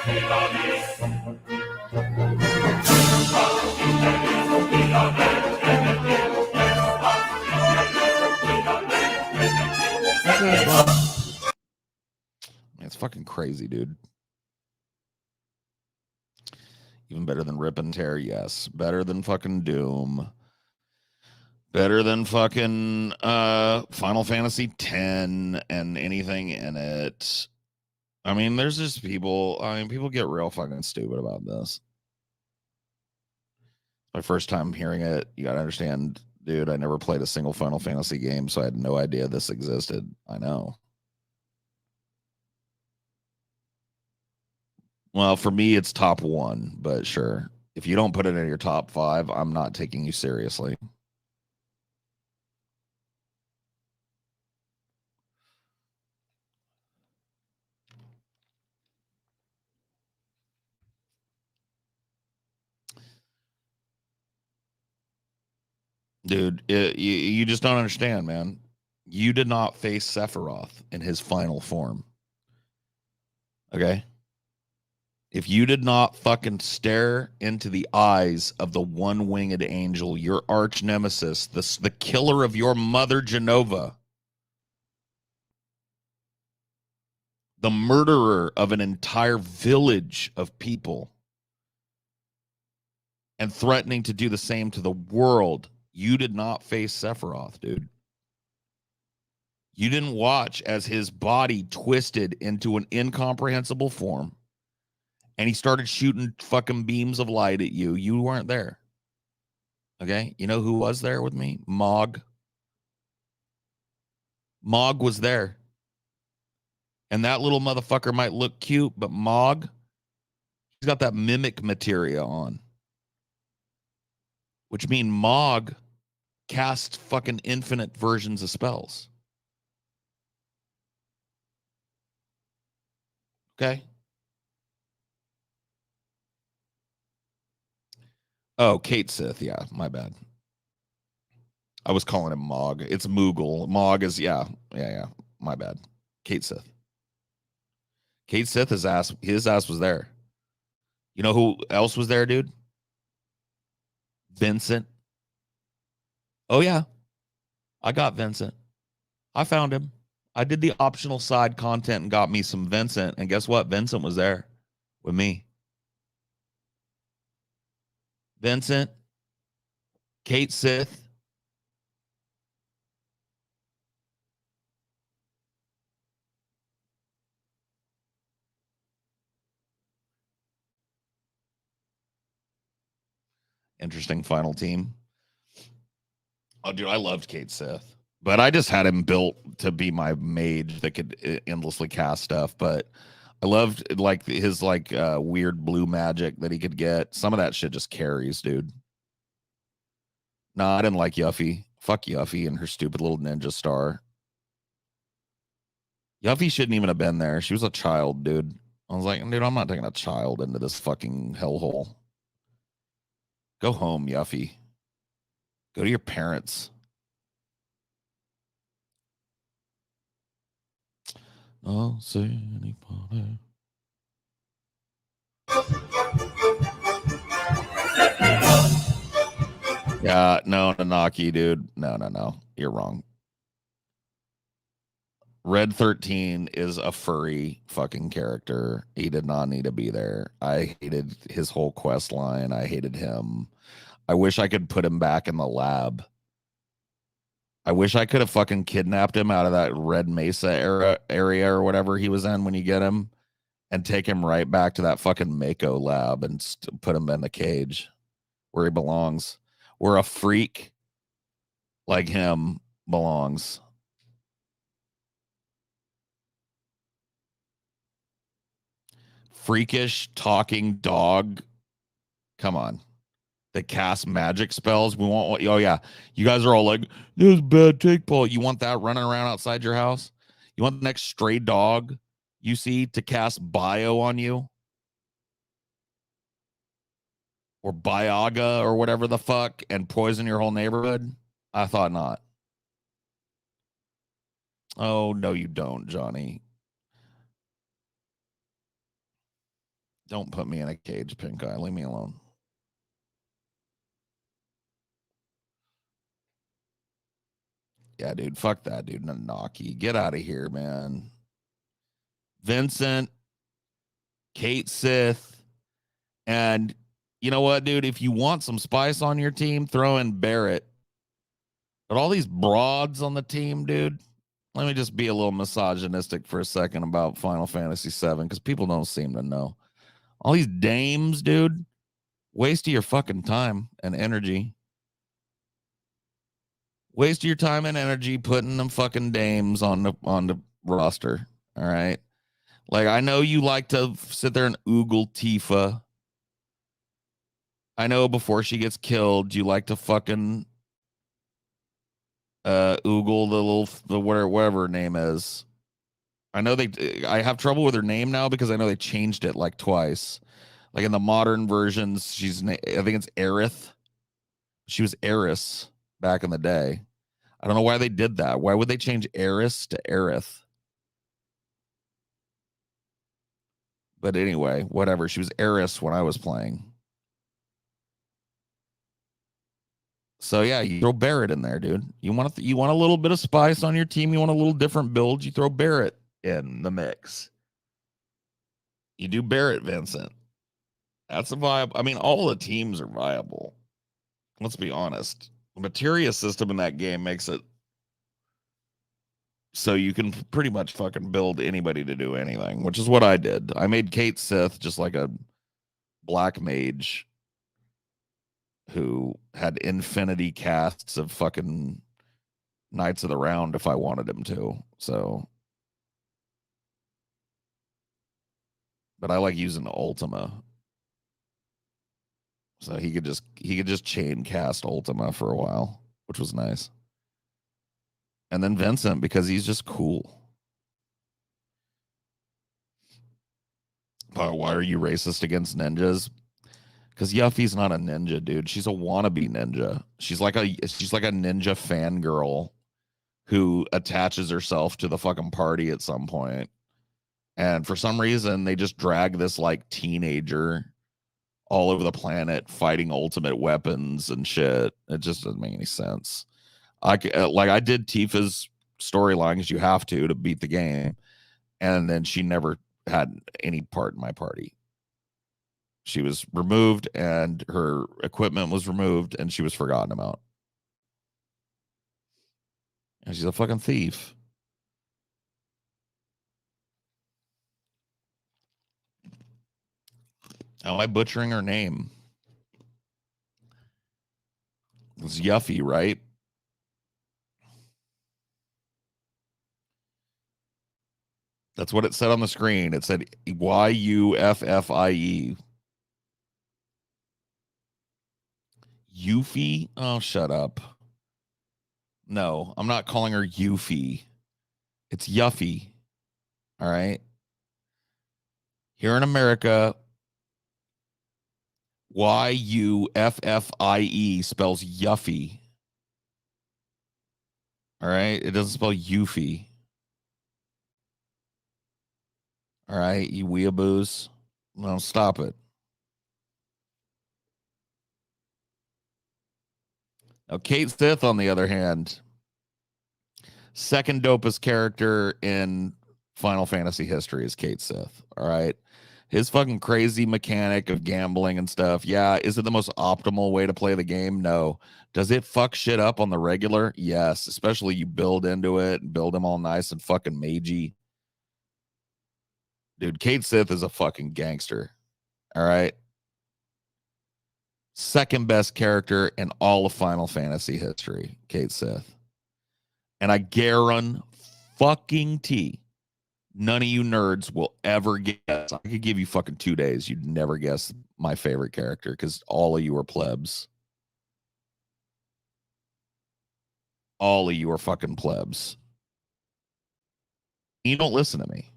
It's fucking crazy, dude. Even better than Rip and Tear, yes. Better than fucking Doom. Better than fucking Final Fantasy X and anything in it. I mean, there's just people. I mean, people get real fucking stupid about this. My first time hearing it, you gotta understand, dude. I never played a single Final Fantasy game, so I had no idea this existed. I know. Well, for me, it's top one, but sure. If you don't put it in your top five, I'm not taking you seriously. Dude, you just don't understand, man. You did not face Sephiroth in his final form. Okay? If you did not fucking stare into the eyes of the one-winged angel, your arch nemesis, the killer of your mother, Jenova, the murderer of an entire village of people, and threatening to do the same to the world, you did not face Sephiroth, dude. You didn't watch as his body twisted into an incomprehensible form and he started shooting fucking beams of light at you. You weren't there. Okay? You know who was there with me? Mog. Mog was there. And that little motherfucker might look cute, but Mog, he's got that mimic materia on. Which means Mog cast fucking infinite versions of spells. Okay? Oh, Kate Sith. Yeah, my bad. I was calling him Mog. It's Moogle. Mog is, yeah. My bad. Kate Sith. Kate Sith, his ass was there. You know who else was there, dude? Vincent. Oh, yeah. I got Vincent. I found him. I did the optional side content and got me some Vincent. And guess what? Vincent was there with me. Vincent, Kate Sith. Interesting final team. Oh, dude, I loved Kate Sith, but I just had him built to be my mage that could endlessly cast stuff. But I loved like his weird blue magic that he could get. Some of that shit just carries, dude. No, I didn't like Yuffie. Fuck Yuffie and her stupid little ninja star. Yuffie shouldn't even have been there. She was a child, dude. I was like, dude, I'm not taking a child into this fucking hellhole. Go home, Yuffie. Go to your parents. I'll see anybody. Yeah, no, Nanaki, dude. No. You're wrong. Red 13 is a furry fucking character. He did not need to be there. I hated his whole quest line. I hated him. I wish I could put him back in the lab. I wish I could have fucking kidnapped him out of that Red Mesa area or whatever he was in when you get him and take him right back to that fucking Mako lab and put him in the cage where he belongs, where a freak like him belongs. Freakish talking dog. Come on. That cast magic spells. We want, oh yeah. You guys are all like, this is bad take, Paul. You want that running around outside your house? You want the next stray dog you see to cast bio on you? Or Byaga or whatever the fuck and poison your whole neighborhood? I thought not. Oh, no, you don't, Johnny. Don't put me in a cage, Pink Eye. Leave me alone. Yeah, dude. Fuck that, dude. Nanaki. Get out of here, man. Vincent, Kate Sith, and you know what, dude? If you want some spice on your team, throw in Barrett. But all these broads on the team, dude. Let me just be a little misogynistic for a second about Final Fantasy VII because people don't seem to know. All these dames, dude, waste of your fucking time and energy. Waste your time and energy putting them fucking dames on the roster. All right. Like, I know you like to sit there and oogle Tifa. I know before she gets killed, you like to fucking oogle the whatever her name is. I know I have trouble with her name now because I know they changed it like twice. Like in the modern versions, I think it's Aerith. She was Eris back in the day. I don't know why they did that. Why would they change Eris to Aerith? But anyway, whatever. She was Eris when I was playing. So yeah, you throw Barrett in there, dude. You want a little bit of spice on your team. You want a little different build. You throw Barrett in the mix. You do Barrett, Vincent. That's a vibe. I mean, all the teams are viable. Let's be honest. The materia system in that game makes it so you can pretty much fucking build anybody to do anything, which is what I did. I made Kate Sith just like a black mage who had infinity casts of fucking Knights of the Round if I wanted him to. So, but I like using Ultima. So he could just chain cast Ultima for a while, which was nice. And then Vincent because he's just cool. Why are you racist against ninjas? Because Yuffie's not a ninja, dude. She's a wannabe ninja. She's like a ninja fangirl who attaches herself to the fucking party at some point. And for some reason, they just drag this like teenager all over the planet fighting ultimate weapons and shit. It just doesn't make any sense. I did Tifa's storyline because you have to beat the game, and then she never had any part in my party. She was removed, and her equipment was removed, and she was forgotten about. And she's a fucking thief. Am I butchering her name? It's Yuffie, right? That's what it said on the screen. It said Yuffie. Yuffie? Oh, shut up. No, I'm not calling her Yuffie. It's Yuffie. All right. Here in America, Yuffie spells Yuffie. All right. It doesn't spell Yuffie. All right. You weeaboos. No, stop it. Now, Kate Sith, on the other hand, second dopest character in Final Fantasy history is Kate Sith. All right. His fucking crazy mechanic of gambling and stuff. Yeah. Is it the most optimal way to play the game? No. Does it fuck shit up on the regular? Yes. Especially you build into it and build them all nice and fucking magey. Dude, Kate Sith is a fucking gangster. All right. Second best character in all of Final Fantasy history, Kate Sith. And I guarantee none of you nerds will ever guess. I could give you fucking 2 days. You'd never guess my favorite character because all of you are plebs. All of you are fucking plebs. You don't listen to me.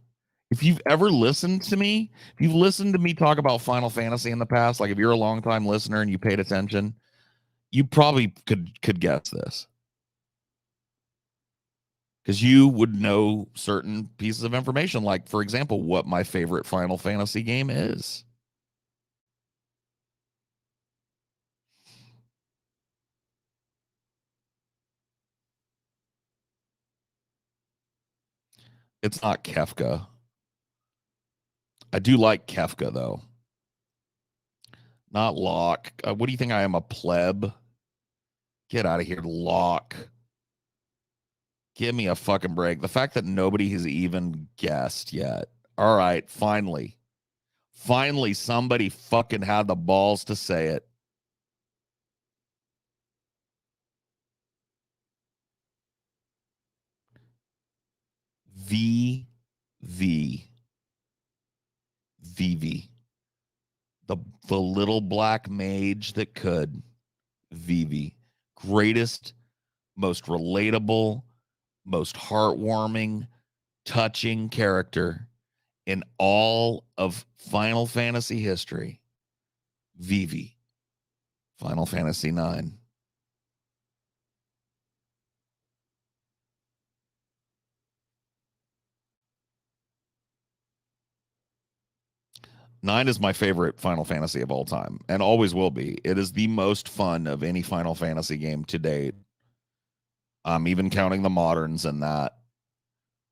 If you've ever listened to me, if you've listened to me talk about Final Fantasy in the past, like if you're a long-time listener and you paid attention, you probably could guess this. Because you would know certain pieces of information, like, for example, what my favorite Final Fantasy game is. It's not Kefka. I do like Kefka though. Not Locke. What do you think I am, a pleb? Get out of here, Locke. Give me a fucking break. The fact that nobody has even guessed yet. All right, finally. Finally, somebody fucking had the balls to say it. V V Vivi. The little black mage that could. Vivi. Greatest, most relatable, most heartwarming, touching character in all of Final Fantasy history. Vivi. Final Fantasy 9. Nine is my favorite Final Fantasy of all time and always will be. It is the most fun of any Final Fantasy game to date. I'm even counting the moderns in that.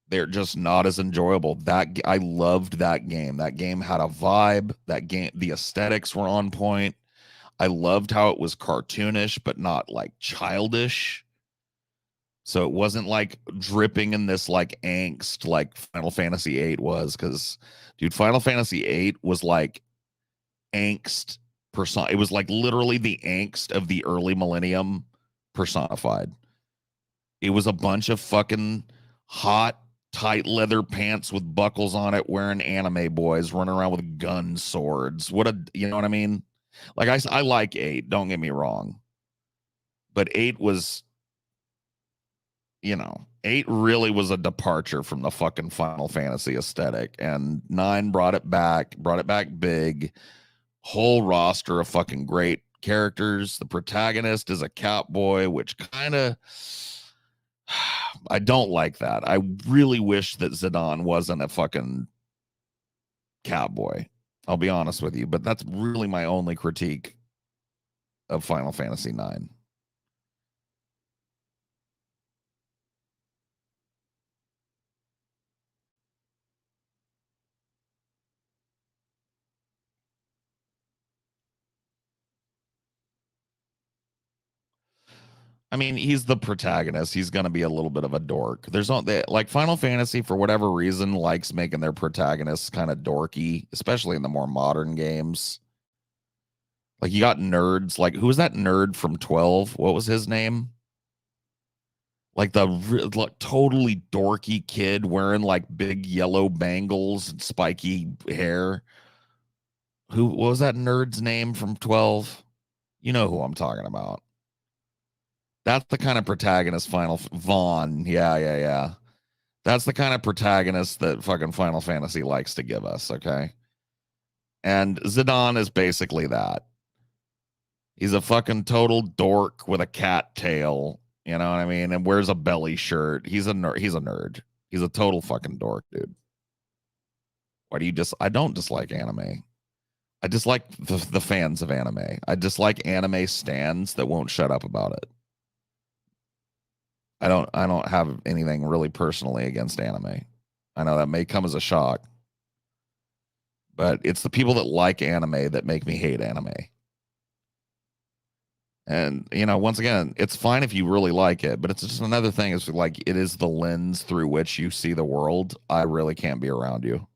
They're just not as enjoyable. That I loved that game. That game had a vibe. That game, the aesthetics were on point. I loved how it was cartoonish, but not like childish. So it wasn't like dripping in this like angst like Final Fantasy VIII was. Because, dude, Final Fantasy VIII was like angst person. It was like literally the angst of the early millennium personified. It was a bunch of fucking hot, tight leather pants with buckles on it, wearing anime boys running around with gun swords. What a, you know what I mean? Like I like eight. Don't get me wrong, but eight was, eight really was a departure from the fucking Final Fantasy aesthetic, and nine brought it back big. Whole roster of fucking great characters. The protagonist is a cowboy, which kind of I don't like that. I really wish that Zidane wasn't a fucking cowboy. I'll be honest with you, but that's really my only critique of Final Fantasy 9. I mean, he's the protagonist. He's going to be a little bit of a dork. There's not like Final Fantasy, for whatever reason, likes making their protagonists kind of dorky, especially in the more modern games. Like you got nerds. Like who was that nerd from 12? What was his name? Like the like, totally dorky kid wearing like big yellow bangles and spiky hair. What was that nerd's name from 12? You know who I'm talking about. That's the kind of protagonist Vaughn. Yeah. That's the kind of protagonist that fucking Final Fantasy likes to give us, okay? And Zidane is basically that. He's a fucking total dork with a cat tail, you know what I mean? And wears a belly shirt. He's a nerd. He's a total fucking dork, dude. Why do you I don't dislike anime. I dislike the fans of anime. I dislike anime stans that won't shut up about it. I don't have anything really personally against anime. I know that may come as a shock, but it's the people that like anime that make me hate anime. And once again, it's fine if you really like it, but it's just another thing. It's like it is the lens through which you see the world. I really can't be around you.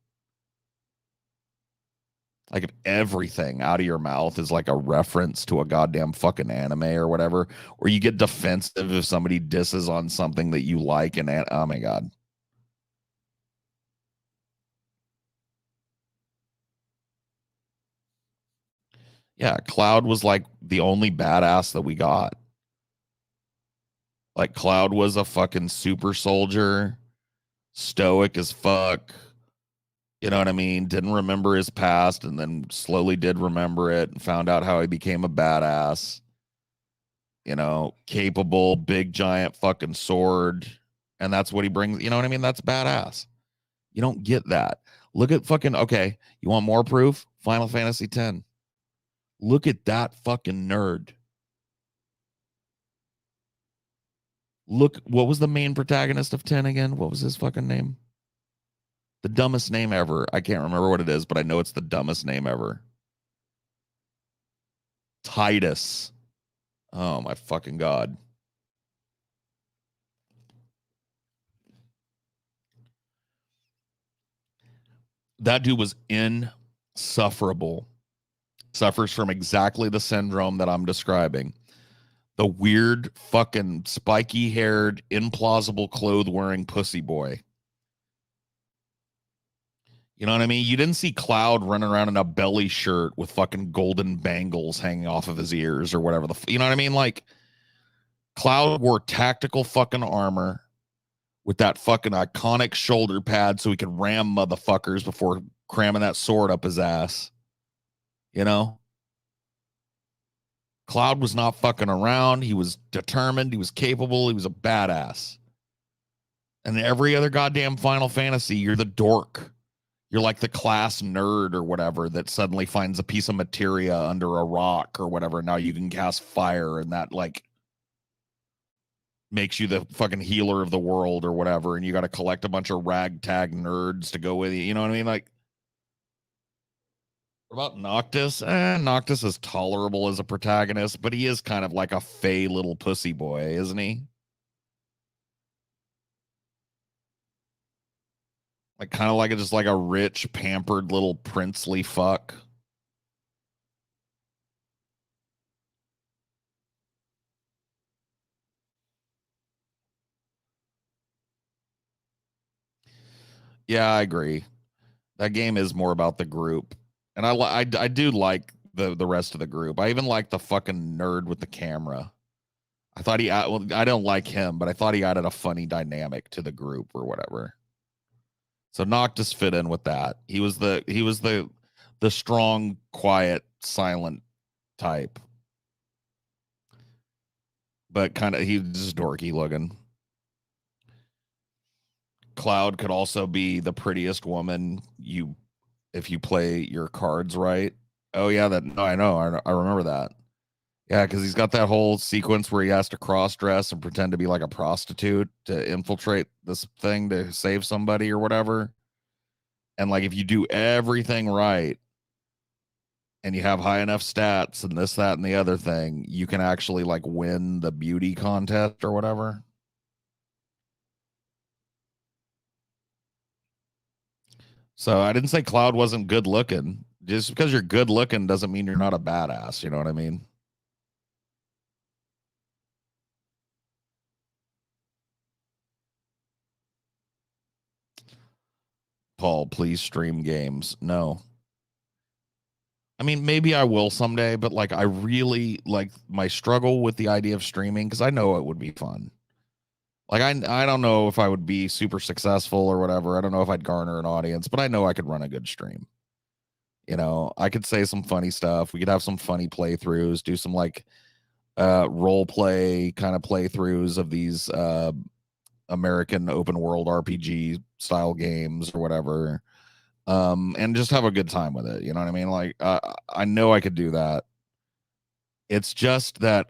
Like if everything out of your mouth is like a reference to a goddamn fucking anime or whatever, or you get defensive if somebody disses on something that you like, and oh my god. Yeah, Cloud was like the only badass that we got. Like Cloud was a fucking super soldier, stoic as fuck. You know what I mean? Didn't remember his past and then slowly did remember it and found out how he became a badass. Capable, big giant fucking sword. And that's what he brings. You know what I mean? That's badass. You don't get that. Look at fucking, okay, you want more proof? Final Fantasy X. Look at that fucking nerd. Look, what was the main protagonist of 10 again? What was his fucking name? The dumbest name ever. I can't remember what it is, but I know it's the dumbest name ever. Titus. Oh my fucking God. That dude was insufferable. Suffers from exactly the syndrome that I'm describing. The weird, fucking spiky haired, implausible clothes wearing pussy boy. You know what I mean? You didn't see Cloud running around in a belly shirt with fucking golden bangles hanging off of his ears or whatever you know what I mean? Like, Cloud wore tactical fucking armor with that fucking iconic shoulder pad so he could ram motherfuckers before cramming that sword up his ass. You know? Cloud was not fucking around. He was determined. He was capable. He was a badass. And every other goddamn Final Fantasy, you're the dork. You're like the class nerd or whatever that suddenly finds a piece of materia under a rock or whatever. Now you can cast fire and that like makes you the fucking healer of the world or whatever. And you got to collect a bunch of ragtag nerds to go with you. You know what I mean? Like, what about Noctis? Noctis is tolerable as a protagonist, but he is kind of like a fey little pussy boy, isn't he? Like kind of like just like a rich, pampered little princely fuck. Yeah, I agree. That game is more about the group, and I do like the rest of the group. I even like the fucking nerd with the camera. I thought well, I don't like him, but I thought he added a funny dynamic to the group or whatever. So Noctis fit in with that. He was the strong, quiet, silent type, but kind of he's just dorky looking. Cloud could also be the prettiest woman you if you play your cards right. Oh yeah, that no, I know. I remember that. Yeah, because he's got that whole sequence where he has to cross dress and pretend to be like a prostitute to infiltrate this thing to save somebody or whatever. And like if you do everything right and you have high enough stats and this, that, and the other thing, you can actually like win the beauty contest or whatever. So I didn't say Cloud wasn't good looking. Just because you're good looking doesn't mean you're not a badass. You know what I mean? Paul, please stream games. No. I mean, maybe I will someday, but like I really like my struggle with the idea of streaming because I know it would be fun. Like I don't know if I would be super successful or whatever. I don't know if I'd garner an audience, but I know I could run a good stream. You know, I could say some funny stuff. We could have some funny playthroughs, do some like role play kind of playthroughs of these American open world RPG style games or whatever. And just have a good time with it. You know what I mean? Like, I know I could do that. It's just that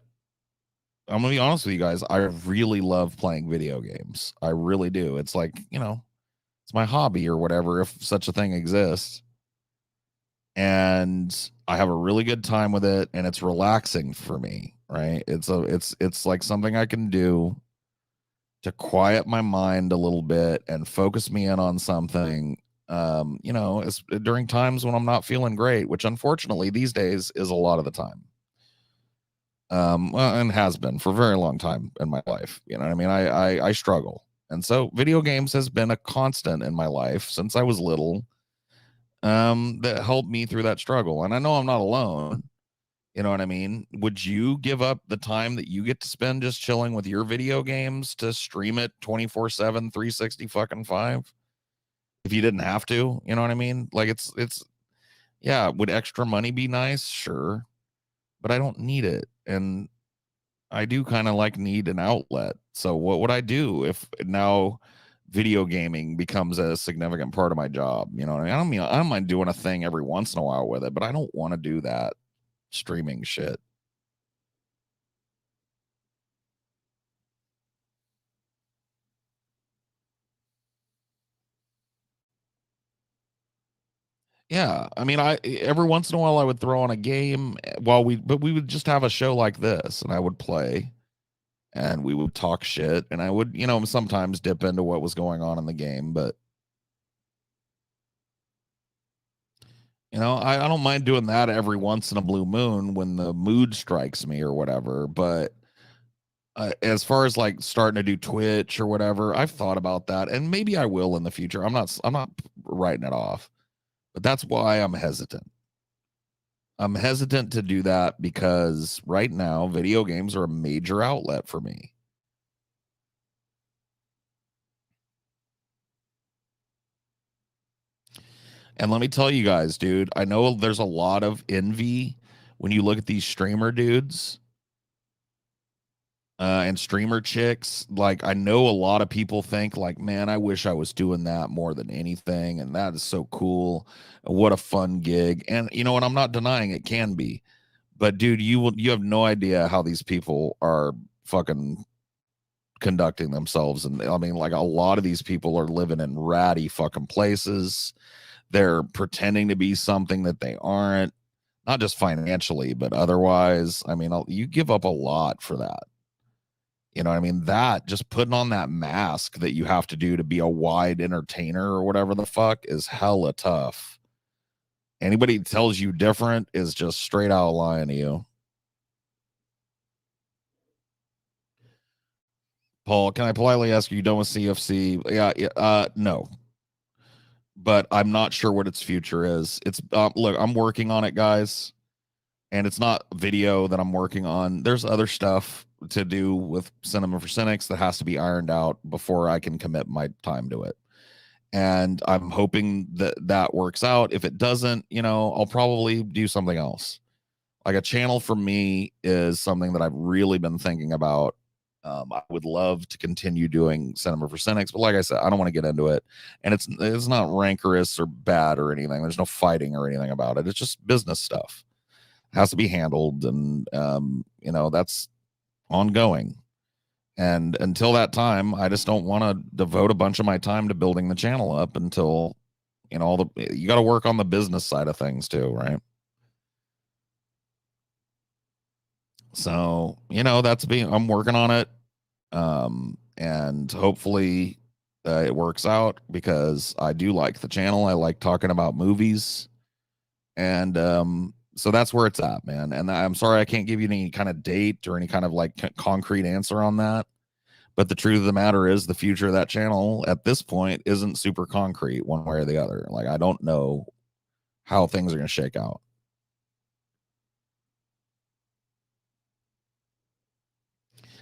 I'm gonna be honest with you guys. I really love playing video games. I really do. It's like, it's my hobby or whatever, if such a thing exists. And I have a really good time with it, and it's relaxing for me, right? It's like something I can do to quiet my mind a little bit and focus me in on something. It's during times when I'm not feeling great, which unfortunately these days is a lot of the time. Well, and has been for a very long time in my life. You know what I mean? I struggle, and so video games has been a constant in my life since I was little. That helped me through that struggle, and I know I'm not alone. You know what I mean? Would you give up the time that you get to spend just chilling with your video games to stream it 24/7, 360 fucking 5? If you didn't have to, you know what I mean? Like it's yeah, would extra money be nice? Sure, but I don't need it. And I do kind of like need an outlet. So what would I do if now video gaming becomes a significant part of my job? You know what I mean? I don't mind doing a thing every once in a while with it, but I don't want to do that streaming shit. Yeah, I mean, I every once in a while I would throw on a game but we would just have a show like this, and I would play, and we would talk shit, and I would, sometimes dip into what was going on in the game, but I don't mind doing that every once in a blue moon when the mood strikes me or whatever. But as far as like starting to do Twitch or whatever, I've thought about that, and maybe I will in the future. I'm not writing it off, but that's why I'm hesitant. I'm hesitant to do that because right now video games are a major outlet for me. And let me tell you guys, dude, I know there's a lot of envy when you look at these streamer dudes and streamer chicks. Like, I know a lot of people think, like, man, I wish I was doing that more than anything. And that is so cool. What a fun gig. And you know what? I'm not denying it can be. But dude, you have no idea how these people are fucking conducting themselves. And I mean, like, a lot of these people are living in ratty fucking places. They're pretending to be something that they aren't, not just financially, but otherwise. I mean, you give up a lot for that. You know what I mean? That just putting on that mask that you have to do to be a wide entertainer or whatever the fuck is hella tough. Anybody that tells you different is just straight out lying to you. Paul, can I politely ask you done with CFC? Yeah, no. But I'm not sure what its future is. It's look, I'm working on it, guys, and it's not video that I'm working on. There's other stuff to do with Cinema for Cynics that has to be ironed out before I can commit my time to it. And I'm hoping that that works out. If it doesn't, I'll probably do something else. Like, a channel for me is something that I've really been thinking about. I would love to continue doing Cinema for Cynics, but like I said, I don't want to get into it. And it's not rancorous or bad or anything. There's no fighting or anything about it. It's just business stuff. It has to be handled, and that's ongoing. And until that time, I just don't want to devote a bunch of my time to building the channel up until you got to work on the business side of things too, right? So, I'm working on it. And hopefully it works out because I do like the channel. I like talking about movies. And so that's where it's at, man. And I'm sorry I can't give you any kind of date or any kind of like concrete answer on that. But the truth of the matter is, the future of that channel at this point isn't super concrete one way or the other. Like, I don't know how things are going to shake out.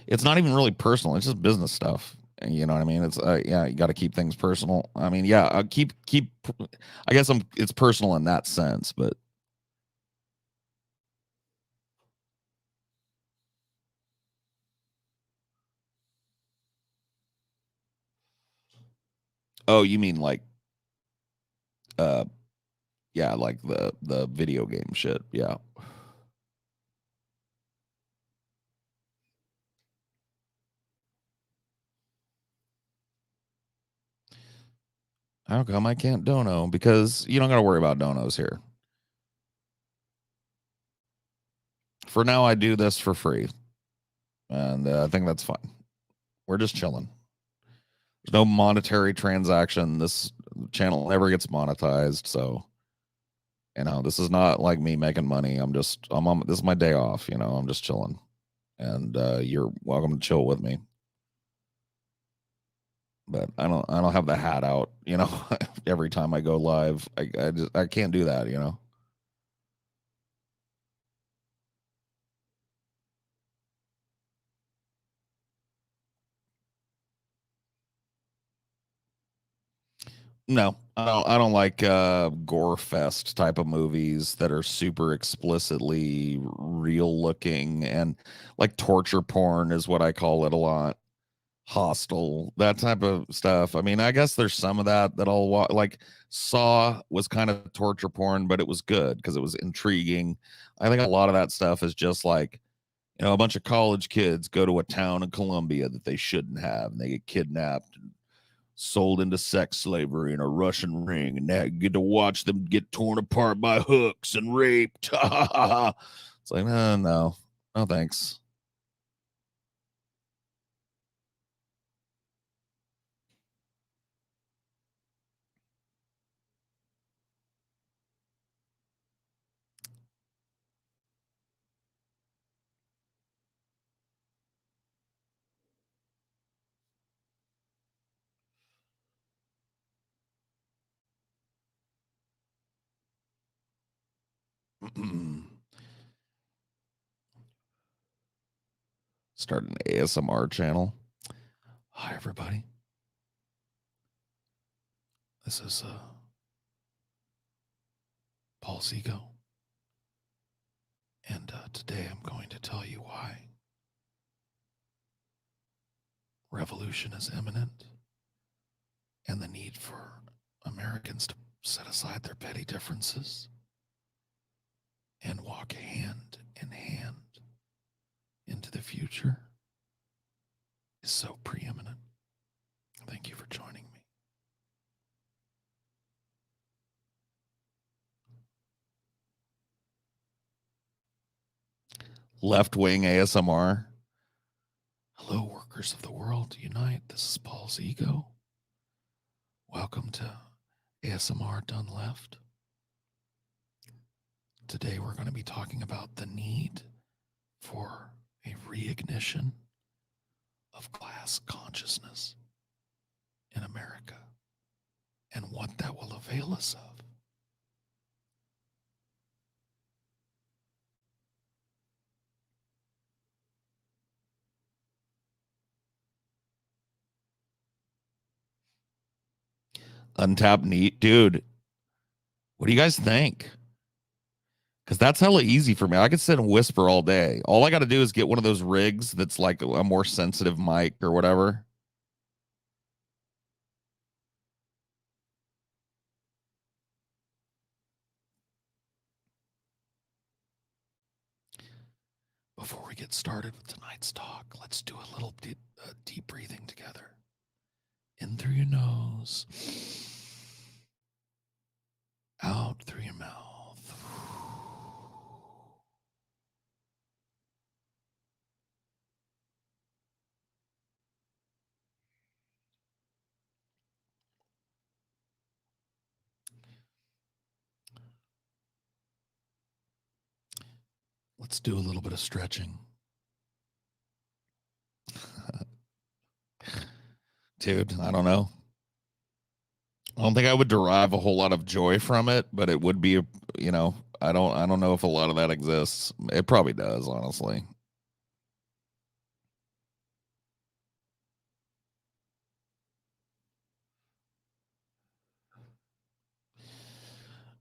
It's not even really personal. It's just business stuff. You know what I mean? It's yeah, you got to keep things personal. I mean, yeah, keep. I guess it's personal in that sense, but oh, you mean like uh yeah, like the video game shit. Yeah. How come I can't dono? Because you don't got to worry about donos here. For now, I do this for free, and I think that's fine. We're just chilling. There's no monetary transaction. This channel never gets monetized, so this is not like me making money. I'm on. This is my day off. I'm just chilling, and you're welcome to chill with me. But I don't have the hat out. Every time I go live, I can't do that. No, I don't like gore fest type of movies that are super explicitly real looking, and like torture porn is what I call it a lot. Hostile, that type of stuff. I mean, I guess there's some of that I'll watch. Like, Saw was kind of torture porn, but it was good because it was intriguing. I think a lot of that stuff is just like, a bunch of college kids go to a town in Colombia that they shouldn't have, and they get kidnapped. sold into sex slavery in a Russian ring, and now you get to watch them get torn apart by hooks and raped. It's like, no, thanks. Start an ASMR channel. Hi, everybody. This is Paul Zico. And today I'm going to tell you why revolution is imminent and the need for Americans to set aside their petty differences and walk hand in hand into the future is so preeminent. Thank you for joining me. Left-wing ASMR. Hello, workers of the world, unite. This is Paul Zico. Welcome to ASMR Done Left. Today we're going to be talking about the need for a reignition of class consciousness in America and what that will avail us of. Untapped Neat, dude. What do you guys think? Because that's hella easy for me. I could sit and whisper all day. All I got to do is get one of those rigs that's like a more sensitive mic or whatever. Before we get started with tonight's talk, let's do a little deep breathing together. In through your nose, out through your mouth. Let's do a little bit of stretching. Dude, I don't know. I don't think I would derive a whole lot of joy from it, but it would be, I don't know if a lot of that exists. It probably does, honestly.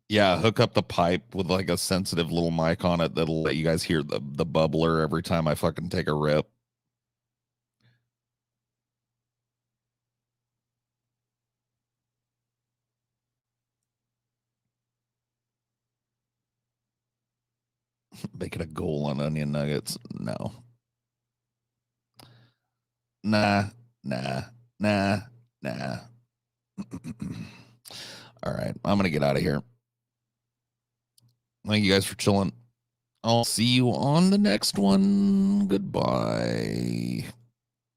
Yeah, hook up the pipe with like a sensitive little mic on it that'll let you guys hear the bubbler every time I fucking take a rip. Make it a goal on onion nuggets. No. Nah. All right, I'm gonna get out of here. Thank you guys for chilling. I'll see you on the next one. Goodbye.